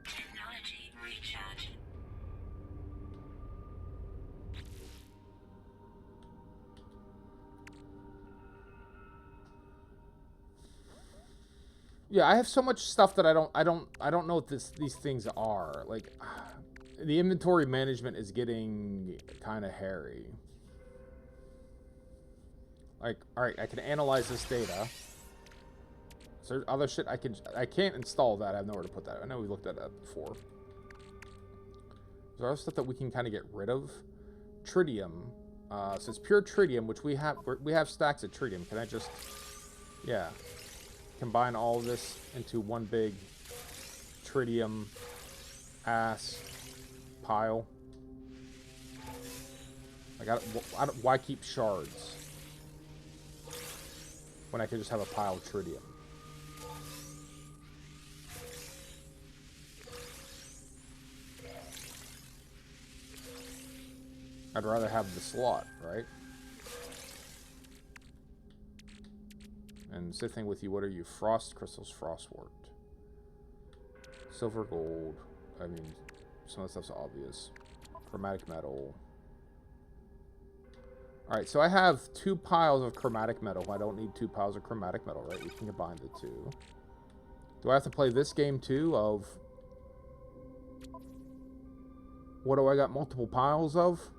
Technology recharge. Yeah, I have so much stuff that I don't know what these things are. Like, the inventory management is getting kind of hairy. Like, alright, I can analyze this data. Is there other shit I can't install that. I have nowhere to put that. I know we looked at that before. Is there other stuff that we can kind of get rid of? Tritium. So it's pure tritium, which we have stacks of tritium. Can I just, yeah, combine all of this into one big tritium ass pile? Why keep shards when I could just have a pile of tritium? I'd rather have the slot, right? And same thing with you. What are you? Frost crystals, frostwort. Silver, gold. I mean, some of the stuff's obvious. Chromatic metal. Alright, so I have 2 piles of chromatic metal. I don't need 2 piles of chromatic metal, right? We can combine the two. Do I have to play this game too of... What do I got multiple piles of?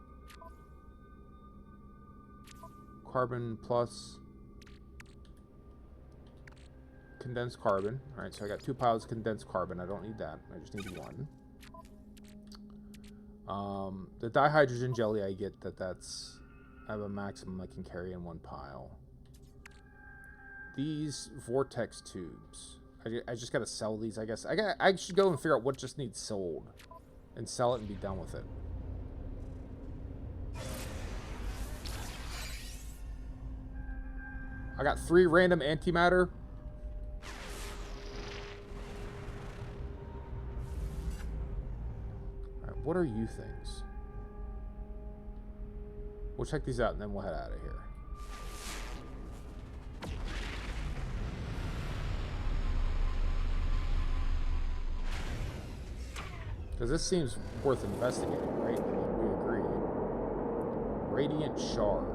Carbon plus condensed carbon. Alright, so I got 2 piles of condensed carbon. I don't need that. I just need 1. The dihydrogen jelly, I get that's... I have a maximum I can carry in 1 pile. These vortex tubes. I just gotta sell these, I guess. I should go and figure out what just needs sold. And sell it and be done with it. I got 3 random antimatter. Alright, what are you things? We'll check these out and then we'll head out of here. Because this seems worth investigating, right? We agree. Radiant shard.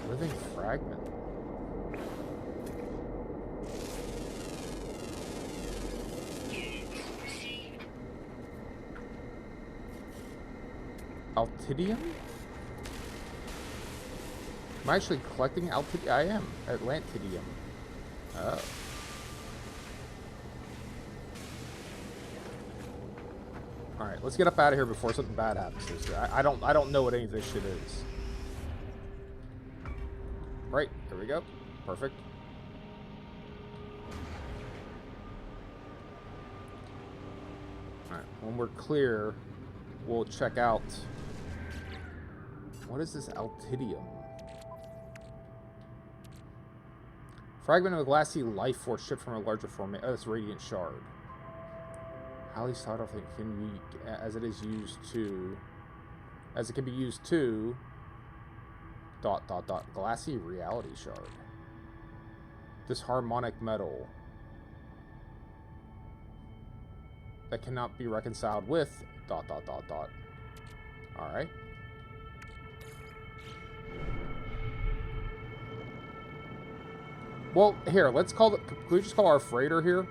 Living fragment. Units received. Altidium? Am I actually collecting Altidium? I am. Atlantidium. Oh. Alright, let's get up out of here before something bad happens to us. I don't know what any of this shit is. Right, there we go. Perfect. Alright, when we're clear, we'll check out What is this Altidium? Fragment of a glassy life force shipped from a larger format. Oh, it's Radiant Shard. Highly sought after, can be, as it is used to, as it can be used to, ... glassy reality shard. This harmonic metal that cannot be reconciled with ... Alright. Well, here, let's call it... Can we just call our freighter here?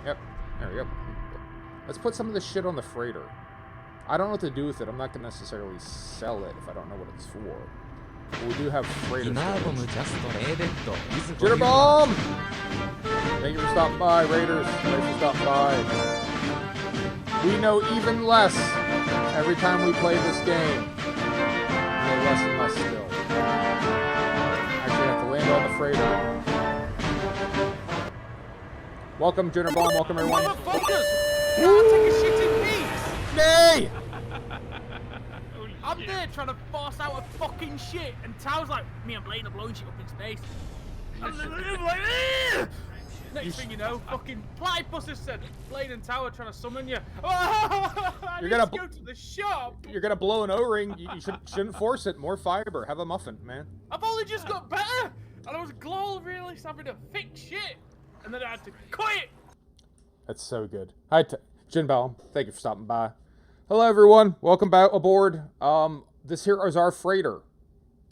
Yep. There we go. Let's put some of this shit on the freighter. I don't know what to do with it. I'm not going to necessarily sell it if I don't know what it's for. But we do have freighter storage. Jitterbomb! Thank you for stopping by, Raiders. Thanks for stopping by. We know even less every time we play this game. We know less and less still. Actually, I have to land on the freighter. Welcome, Jitterbomb. Welcome, everyone. Motherfuckers! Can't take a shit in peace! Nay! I'm there trying to force out a fucking shit, and Tao's like, me and Blaine are blowing shit up in space. I'm like, "Ugh!" Next thing you know, fucking Platypus has said, Blaine and Tao are trying to summon you. You're gonna go to the shop. You're gonna blow an O-ring. You shouldn't force it. More fiber. Have a muffin, man. I've only just got better, and I was gloriously having to fix shit, and then I had to quit. That's so good. Hi, Jinbao. Thank you for stopping by. Hello, everyone. Welcome back aboard. This here is our freighter.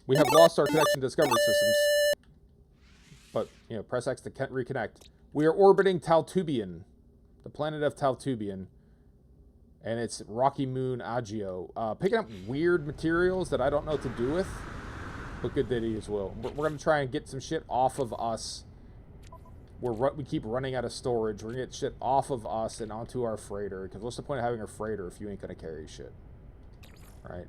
We have lost our connection to Discovery Systems. But, you know, press X to reconnect. We are orbiting Taltubian, the planet of Taltubian. And it's rocky moon Agio. Picking up weird materials that I don't know what to do with. But good ditty as well. We're going to try and get some shit off of us. We keep running out of storage. We're going to get shit off of us and onto our freighter. Because what's the point of having a freighter if you ain't going to carry shit? Right?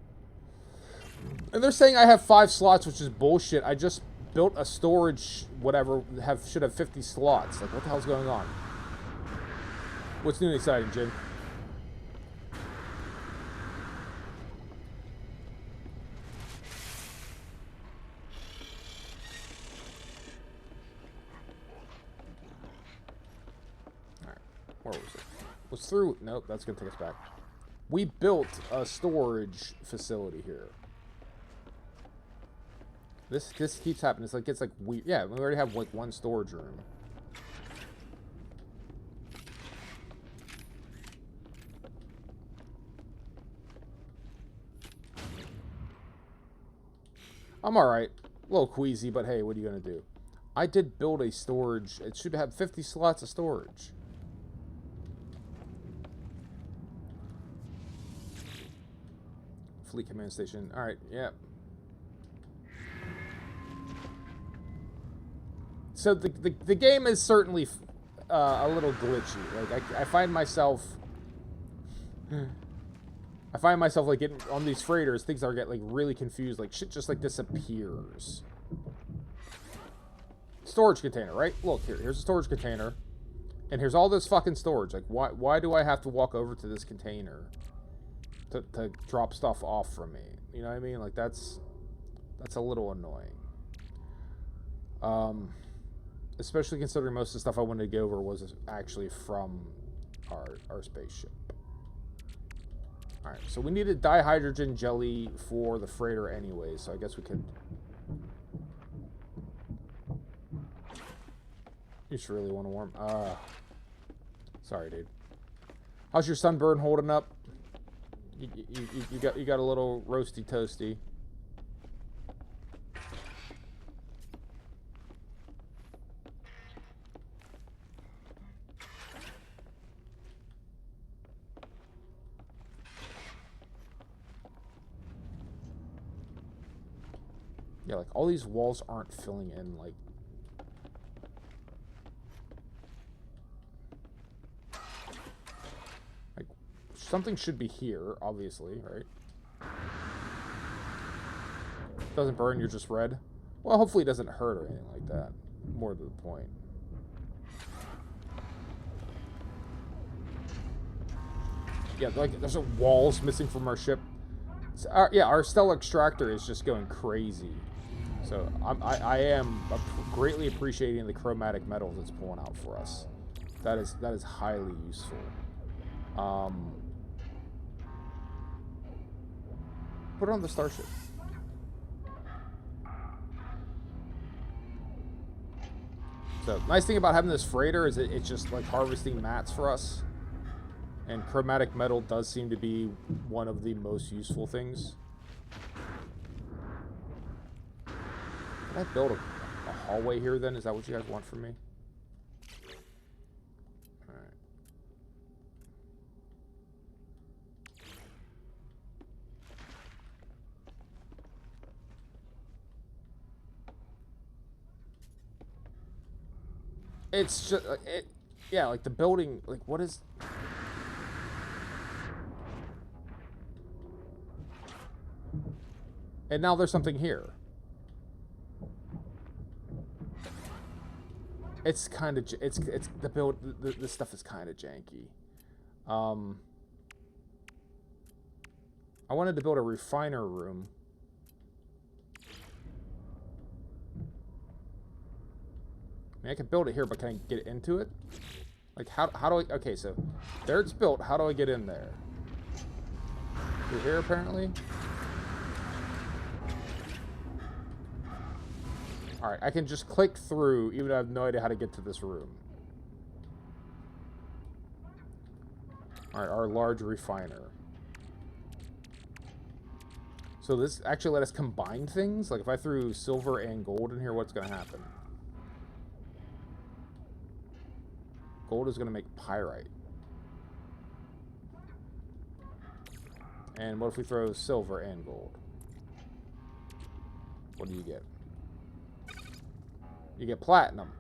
And they're saying I have 5 slots, which is bullshit. I just built a storage, whatever, should have 50 slots. Like, what the hell's going on? What's new and exciting, Jim? Alright, where was it? Was through... Nope, that's going to take us back. We built a storage facility here. This keeps happening. It's like weird. Yeah, we already have like 1 storage room. I'm alright. A little queasy, but hey, what are you gonna do? I did build a storage. It should have 50 slots of storage. Fleet command station. Alright, yeah. So the game is certainly a little glitchy. Like I find myself like getting on these freighters, things are getting like really confused. Like shit just like disappears. Storage container, right? Look here. Here's a storage container, and here's all this fucking storage. Like why do I have to walk over to this container to drop stuff off from me? You know what I mean? Like that's a little annoying. Especially considering most of the stuff I wanted to go over was actually from our spaceship. Alright, so we needed dihydrogen jelly for the freighter anyway, so I guess we could... You just really want to warm... sorry, dude. How's your sunburn holding up? You got a little roasty toasty. Yeah, like, all these walls aren't filling in, like... Like, something should be here, obviously, right? Doesn't burn, you're just red. Well, hopefully it doesn't hurt or anything like that. More to the point. Yeah, like there's a walls missing from our ship. Yeah, our Stellar Extractor is just going crazy. So I am greatly appreciating the chromatic metals it's pulling out for us. That is highly useful. Put it on the starship. So nice thing about having this freighter is it's just like harvesting mats for us. And chromatic metal does seem to be one of the most useful things. Can I build a hallway here then? Is that what you guys want from me? Alright. It's just, yeah, like the building, like what is... And now there's something here. It's kind of it's the build. The stuff is kind of janky. I wanted to build a refiner room. I mean, I could build it here, but can I get into it? Like how do I? Okay, so there it's built. How do I get in there? Through here, apparently. Alright, I can just click through, even though I have no idea how to get to this room. Alright, our large refiner. So this actually let us combine things? Like if I threw silver and gold in here, what's going to happen? Gold is going to make pyrite. And what if we throw silver and gold? What do you get? You get platinum.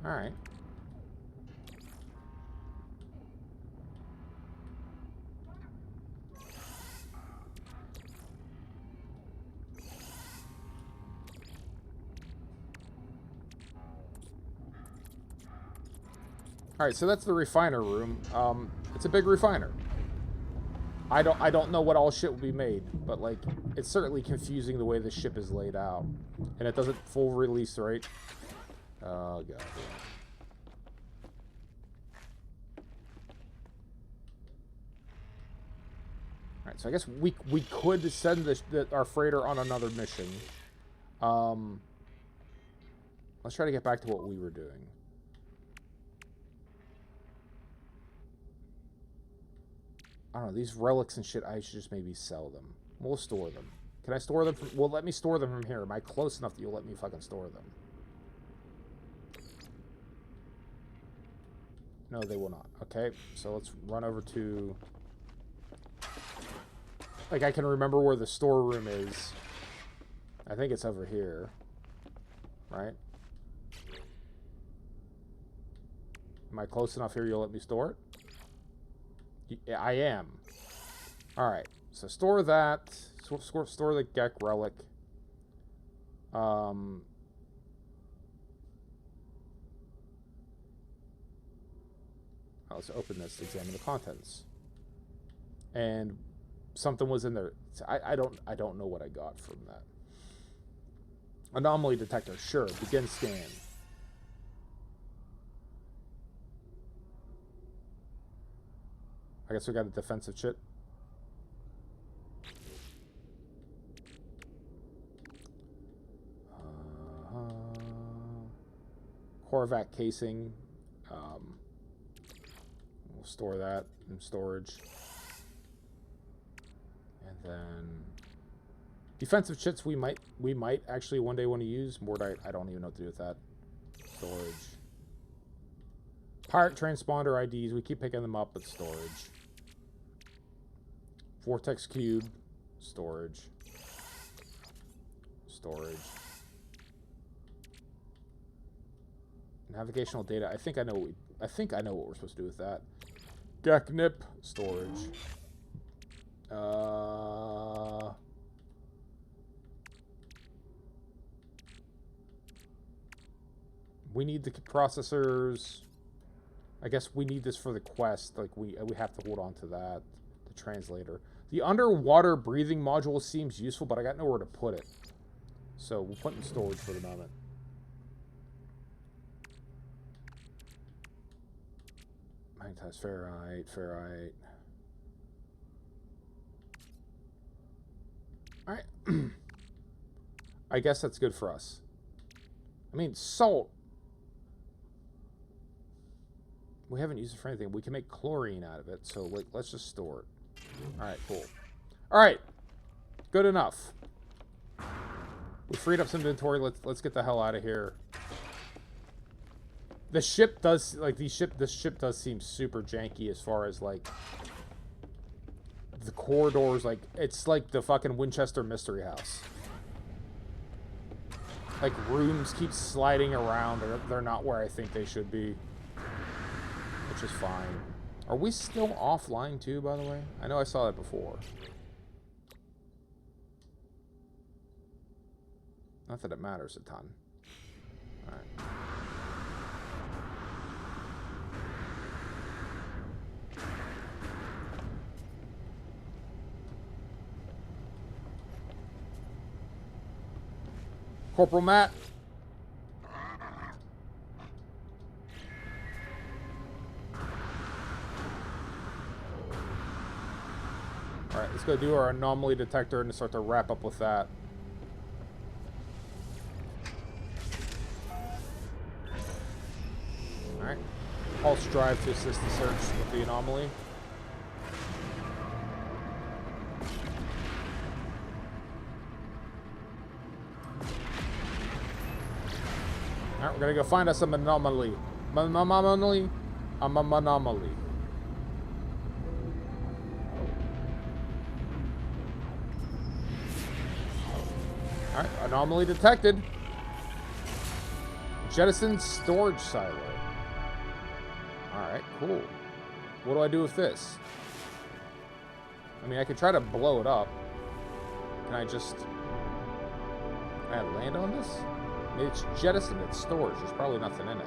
Alright. Alright, so that's the refiner room. It's a big refiner. I don't know what all shit will be made, but like it's certainly confusing the way the ship is laid out. And it doesn't full release, right? Oh god. Alright, so I guess we could send our freighter on another mission. Let's try to get back to what we were doing. I don't know, these relics and shit, I should just maybe sell them. We'll store them. Can I store them from... Well, let me store them from here. Am I close enough that you'll let me fucking store them? No, they will not. Okay, so let's run over to... Like, I can remember where the storeroom is. I think it's over here. Right? Am I close enough here you'll let me store it? Yeah, I am. Alright, so store that. Store the Gek relic. Let's open this, examine the contents. And something was in there. I don't know what I got from that. Anomaly detector, sure. Begin scan. I guess we got a defensive chit. Korvac casing. We'll store that in storage. And then defensive chits we might actually one day want to use. Mordite, I don't even know what to do with that. Storage. Pirate transponder IDs, we keep picking them up, but storage. Vortex cube, storage. Storage. Navigational data. I think I know what we're supposed to do with that. Geknip, storage. We need the processors. I guess we need this for the quest. Like, we have to hold on to that. The translator. The underwater breathing module seems useful, but I got nowhere to put it. So we'll put it in storage for the moment. Magnetized ferrite. Alright. I guess that's good for us. I mean, salt. We haven't used it for anything. We can make chlorine out of it, so let's just store it. Alright, cool. Alright. Good enough. We freed up some inventory. Let's get the hell out of here. The ship does, like, this ship does seem super janky as far as, like, the corridors. Like, it's like the fucking Winchester Mystery House. Like, rooms keep sliding around. They're not where I think they should be. Which is fine. Are we still offline, too, by the way? I know I saw that before. Not that it matters a ton. Alright. Corporal Matt. Alright, let's go do our anomaly detector and start to wrap up with that. Alright. Pulse drive to assist the search with the anomaly. Alright, we're gonna go find us some anomaly. Anomaly? Anomaly. Alright, anomaly detected. Jettison storage silo. Alright, cool. What do I do with this? I mean, I could try to blow it up. Can I just... Can I land on this? I mean, it's jettisoned, it's storage. There's probably nothing in it.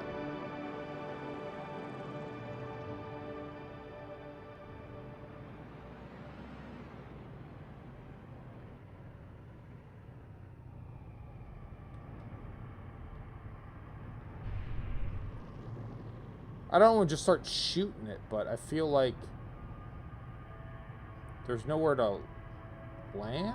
I don't want to just start shooting it, but I feel like there's nowhere to land?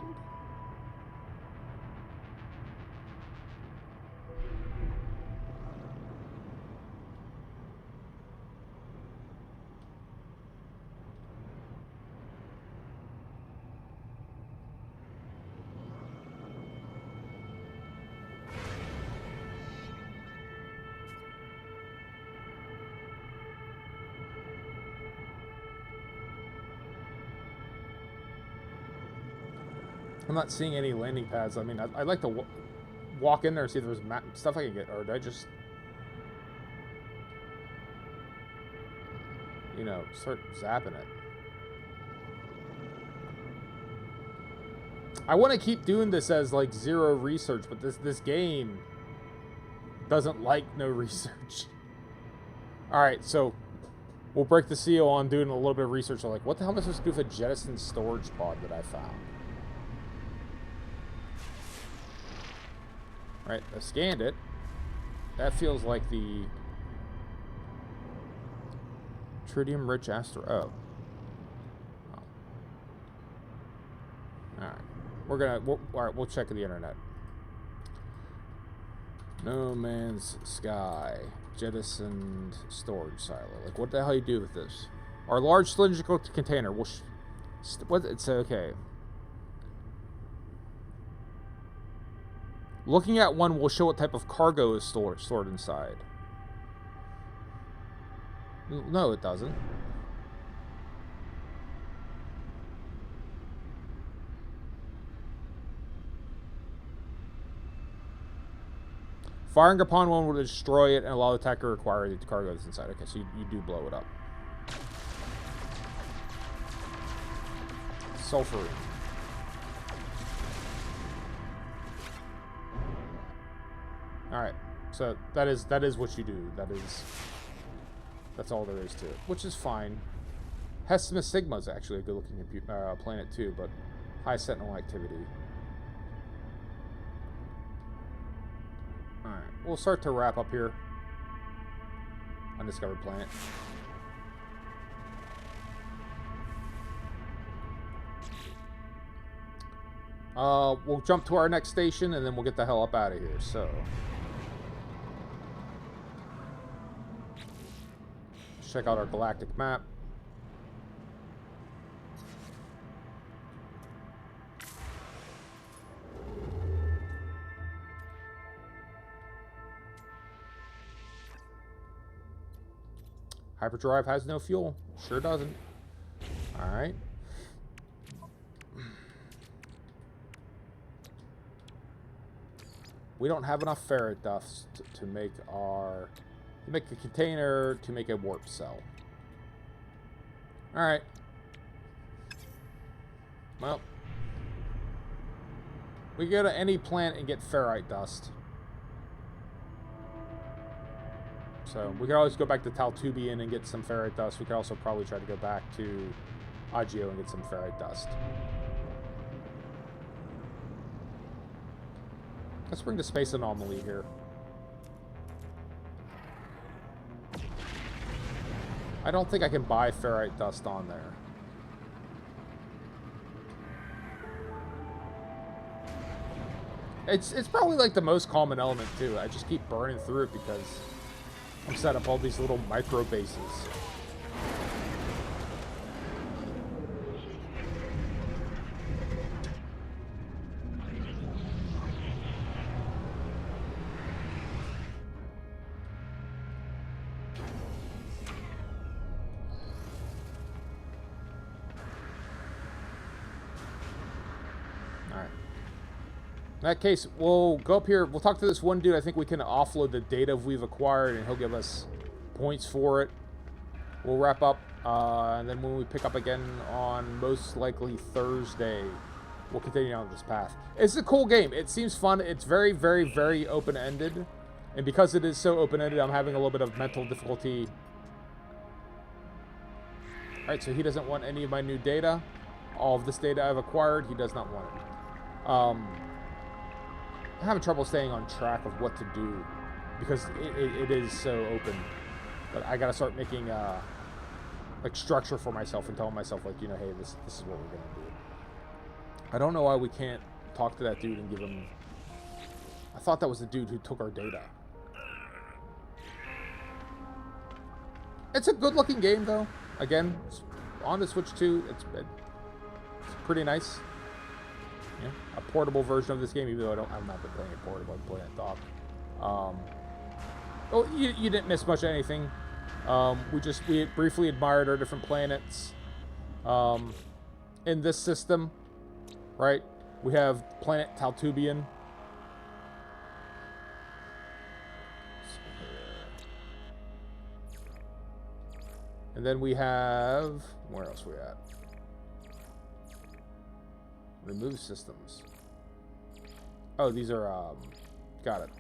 I'm not seeing any landing pads. I mean, I'd like to walk in there and see if there's stuff I can get, or did I just, you know, start zapping it? I want to keep doing this as like zero research, but this game doesn't like no research. All right, so we'll break the seal on doing a little bit of research. I'm like, what the hell am I supposed to do with a jettison storage pod that I found? Right, I scanned it. That feels like the tritium-rich asteroid. Oh. Alright. Alright, we'll check the internet. No Man's Sky. Jettisoned storage silo. Like, what the hell you do with this? Our large cylindrical container. What? It's okay. Looking at one will show what type of cargo is stored inside. No, it doesn't. Firing upon one will destroy it and allow the attacker to acquire the cargo that's inside. Okay, so you do blow it up. Sulfurine. Alright, so that is what you do. That is... That's all there is to it, which is fine. Hestima Sigma is actually a good-looking planet too, but high sentinel activity. Alright, we'll start to wrap up here. Undiscovered planet. We'll jump to our next station, and then we'll get the hell up out of here, so... Let's check out our galactic map. Hyperdrive has no fuel. Sure doesn't. Alright. We don't have enough ferret dust to make our... to make a container to make a warp cell. Alright. Well. We go to any plant and get ferrite dust. So, we can always go back to Taltubian and get some ferrite dust. We could also probably try to go back to Agio and get some ferrite dust. Let's bring the space anomaly here. I don't think I can buy ferrite dust on there. It's probably like the most common element too. I just keep burning through it because I'm set up all these little micro bases. In that case, we'll go up here. We'll talk to this one dude. I think we can offload the data we've acquired, and he'll give us points for it. We'll wrap up, and then when we pick up again on most likely Thursday, we'll continue on this path. It's a cool game. It seems fun. It's very, very, very open-ended. And because it is so open-ended, I'm having a little bit of mental difficulty. Alright, so he doesn't want any of my new data. All of this data I've acquired, he does not want it. I'm having trouble staying on track of what to do because it is so open. But I gotta start making like structure for myself and telling myself, like, you know, hey, this is what we're gonna do. I don't know why we can't talk to that dude and give him... I thought that was the dude who took our data. It's a good looking game though. Again, it's on the Switch 2. It's pretty nice. Yeah, a portable version of this game, even though I'm not playing it portable, I'm playing it dock. Oh, you didn't miss much of anything. We briefly admired our different planets. In this system, right? We have planet Taltubian. And then we have... where else are we at? Remove systems. Oh, these are, got it.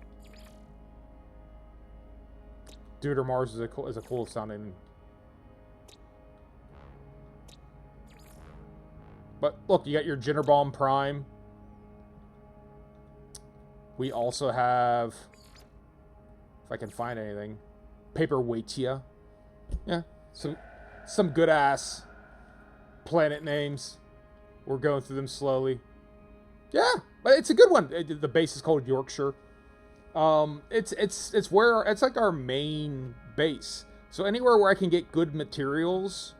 Deuter Mars is a cool sounding... But, look, you got your Jinnerbomb Prime. We also have... if I can find anything... Paperweightia. Yeah, some good-ass planet names. We're going through them slowly. Yeah, but it's a good one. The base is called Yorkshire. It's where it's like our main base. So anywhere where I can get good materials,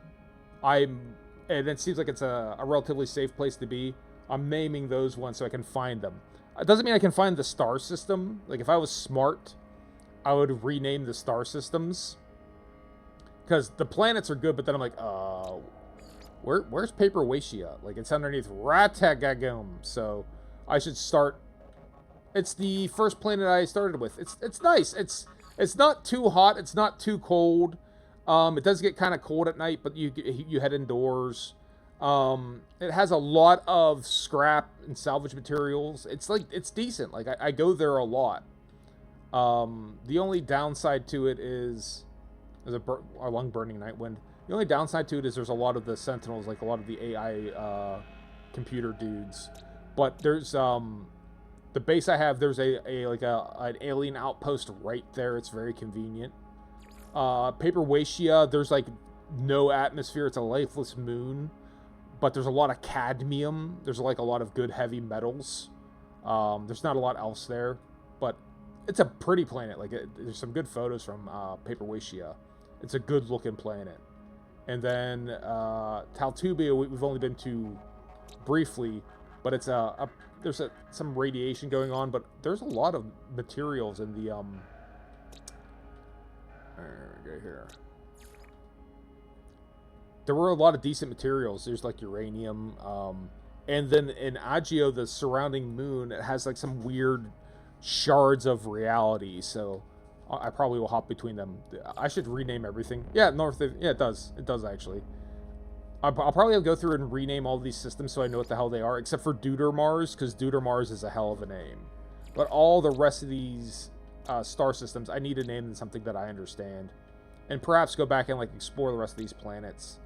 and it seems like it's a relatively safe place to be. I'm naming those ones so I can find them. It doesn't mean I can find the star system. Like if I was smart, I would rename the star systems. Because the planets are good, but then I'm like, where's Paperweightia? Like, it's underneath Ratagagum, so I should start... It's the first planet I started with. It's nice. It's not too hot. It's not too cold. It does get kind of cold at night, but you head indoors. It has a lot of scrap and salvage materials. It's decent. Like, I go there a lot. The only downside to it is... a lung burning night wind. The only downside to it is there's a lot of the sentinels, like a lot of the AI computer dudes. But there's the base I have. There's an alien outpost right there. It's very convenient. Paperwatia, there's like no atmosphere. It's a lifeless moon, but there's a lot of cadmium. There's like a lot of good heavy metals. There's not a lot else there, but it's a pretty planet. Like there's some good photos from Paperwatia. It's a good looking planet. And then Taltubia, we've only been to briefly, but it's there's some radiation going on, but there's a lot of materials in the right here. There were a lot of decent materials. There's like uranium, and then in Agio, the surrounding moon, it has like some weird shards of reality. So I probably will hop between them. I should rename everything. Yeah, yeah, it does. It does actually. I'll probably go through and rename all these systems so I know what the hell they are, except for Deuter Mars, because Deuter Mars is a hell of a name. But all the rest of these star systems, I need to name them something that I understand, and perhaps go back and like explore the rest of these planets.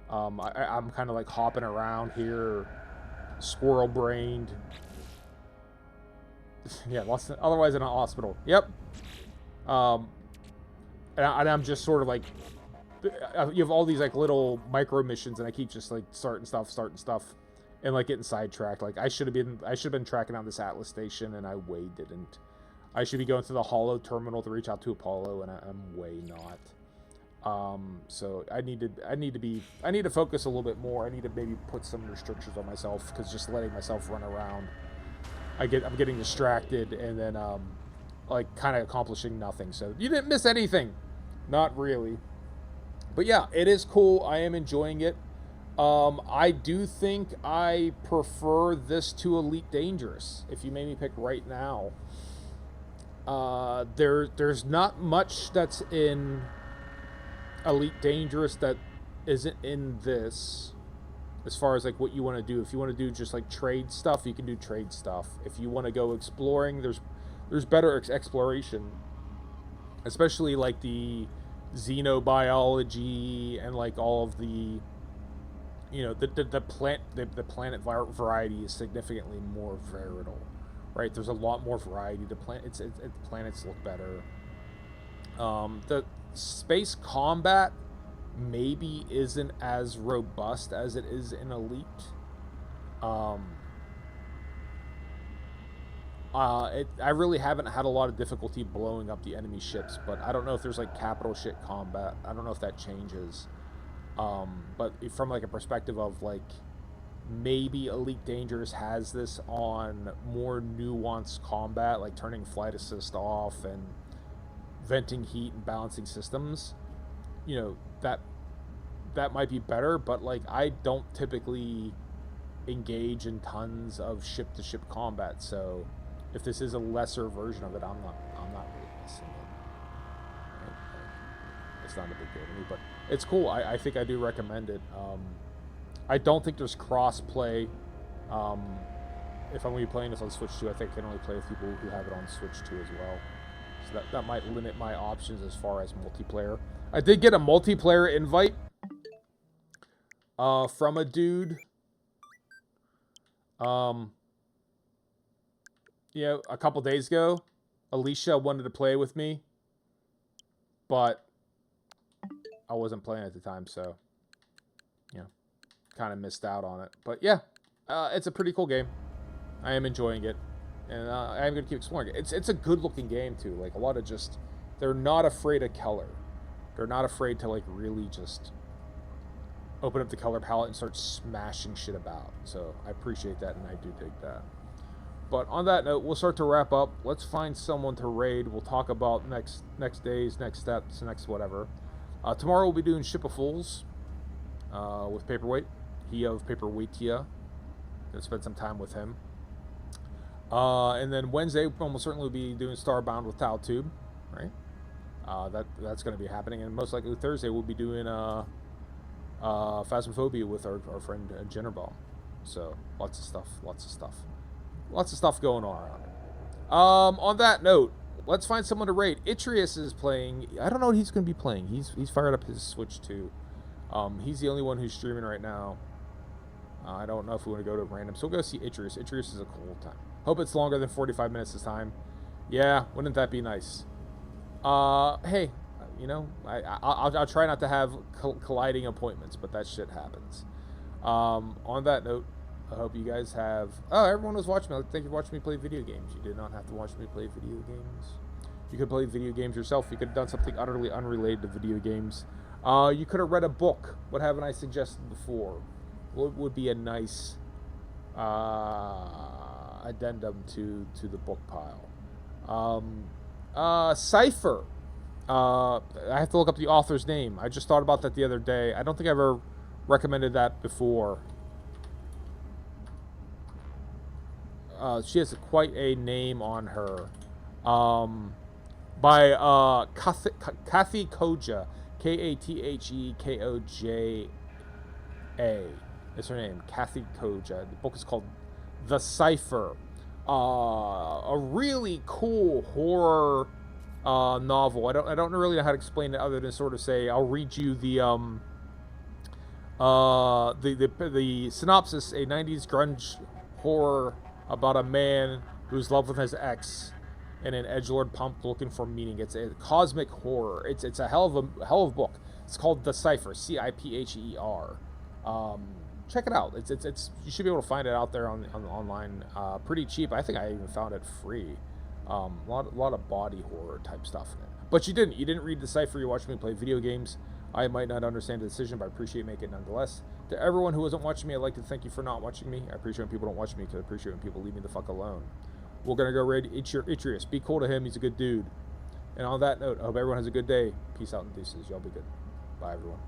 I'm kind of like hopping around here, squirrel-brained. Yeah, otherwise in a hospital. Yep. And I'm just sort of like, you have all these like little micro missions, and I keep just like starting stuff, and like getting sidetracked. Like I should have been tracking down this Atlas station, and I way didn't. I should be going through the Holo terminal to reach out to Apollo, and I'm way not. So I need to focus a little bit more. I need to maybe put some restrictions on myself, because just letting myself run around, I'm getting distracted, and then like kind of accomplishing nothing. So you didn't miss anything, not really. But yeah, it is cool. I am enjoying it. I do think I prefer this to Elite Dangerous. If you made me pick right now, there's not much that's in Elite Dangerous that isn't in this, as far as like what you want to do. If you want to do just like trade stuff, you can do trade stuff. If you want to go exploring, there's better exploration, especially like the xenobiology and like all of the, you know, the planet variety is significantly more variable, right? There's a lot more variety. The planets look better. The space combat maybe isn't as robust as it is in Elite. I really haven't had a lot of difficulty blowing up the enemy ships, but I don't know if there's like capital shit combat. I don't know if that changes. But from like a perspective of like, maybe Elite Dangerous has this on more nuanced combat, like turning flight assist off and venting heat and balancing systems. You know, that might be better, but like I don't typically engage in tons of ship to ship combat, so if this is a lesser version of it, I'm not really missing it. It's not a big deal to me, but it's cool. I think I do recommend it. I don't think there's cross play. If I'm going to be playing this on Switch 2, I think I can only play with people who have it on Switch 2 as well. So that might limit my options as far as multiplayer. I did get a multiplayer invite from a dude. You know, a couple days ago, Alicia wanted to play with me, but I wasn't playing at the time, so, you know, kind of missed out on it. But yeah, it's a pretty cool game. I am enjoying it, and I am going to keep exploring it. It's a good-looking game, too. Like, a lot of just, they're not afraid of color. They're not afraid to, like, really just open up the color palette and start smashing shit about. So I appreciate that, and I do dig that. But on that note, we'll start to wrap up. Let's find someone to raid. We'll talk about next days, next steps, next whatever. Tomorrow we'll be doing Ship of Fools with Paperweight. He of Paperweightia. Gonna spend some time with him. And then Wednesday, we'll almost certainly be doing Starbound with Taltube, right? That's going to be happening. And most likely Thursday, we'll be doing Phasmophobia with our friend Jennerball. So, lots of stuff going on around. On that note, let's find someone to raid. Itrius is playing. I don't know what he's going to be playing. He's fired up his Switch too. He's the only one who's streaming right now. I don't know if we want to go to random. So we'll go see Itrius. Itrius is a cool time. Hope it's longer than 45 minutes this time. Yeah, wouldn't that be nice? Hey, you know, I'll try not to have colliding appointments, but that shit happens. On that note, I hope you guys have... Oh, everyone was watching me. Thank you for watching me play video games. You did not have to watch me play video games. You could play video games yourself. You could have done something utterly unrelated to video games. You could have read a book. What haven't I suggested before? What would be a nice addendum to the book pile? Cypher. I have to look up the author's name. I just thought about that the other day. I don't think I've ever recommended that before. She has quite a name on her. By Kathy Koja. Kathekoja is her name. Kathy Koja. The book is called The Cypher. A really cool horror novel. I don't really know how to explain it other than sort of say I'll read you the synopsis. A 90s grunge horror about a man who's in love with his ex and an edgelord pump looking for meaning. It's a cosmic horror. It's a hell of a book. It's called The Cypher. Cipher. Check it out. It's you should be able to find it out there on online, pretty cheap. I think I even found it free. A lot of body horror type stuff in it. But you didn't read The Cypher. You watched me play video games. I might not understand the decision, but I appreciate making it nonetheless. To everyone who wasn't watching me, I'd like to thank you for not watching me. I appreciate when people don't watch me because I appreciate when people leave me the fuck alone. We're gonna go raid Itrius. Be cool to him. He's a good dude. And on that note, I hope everyone has a good day. Peace out and deuces. Y'all be good. Bye, everyone.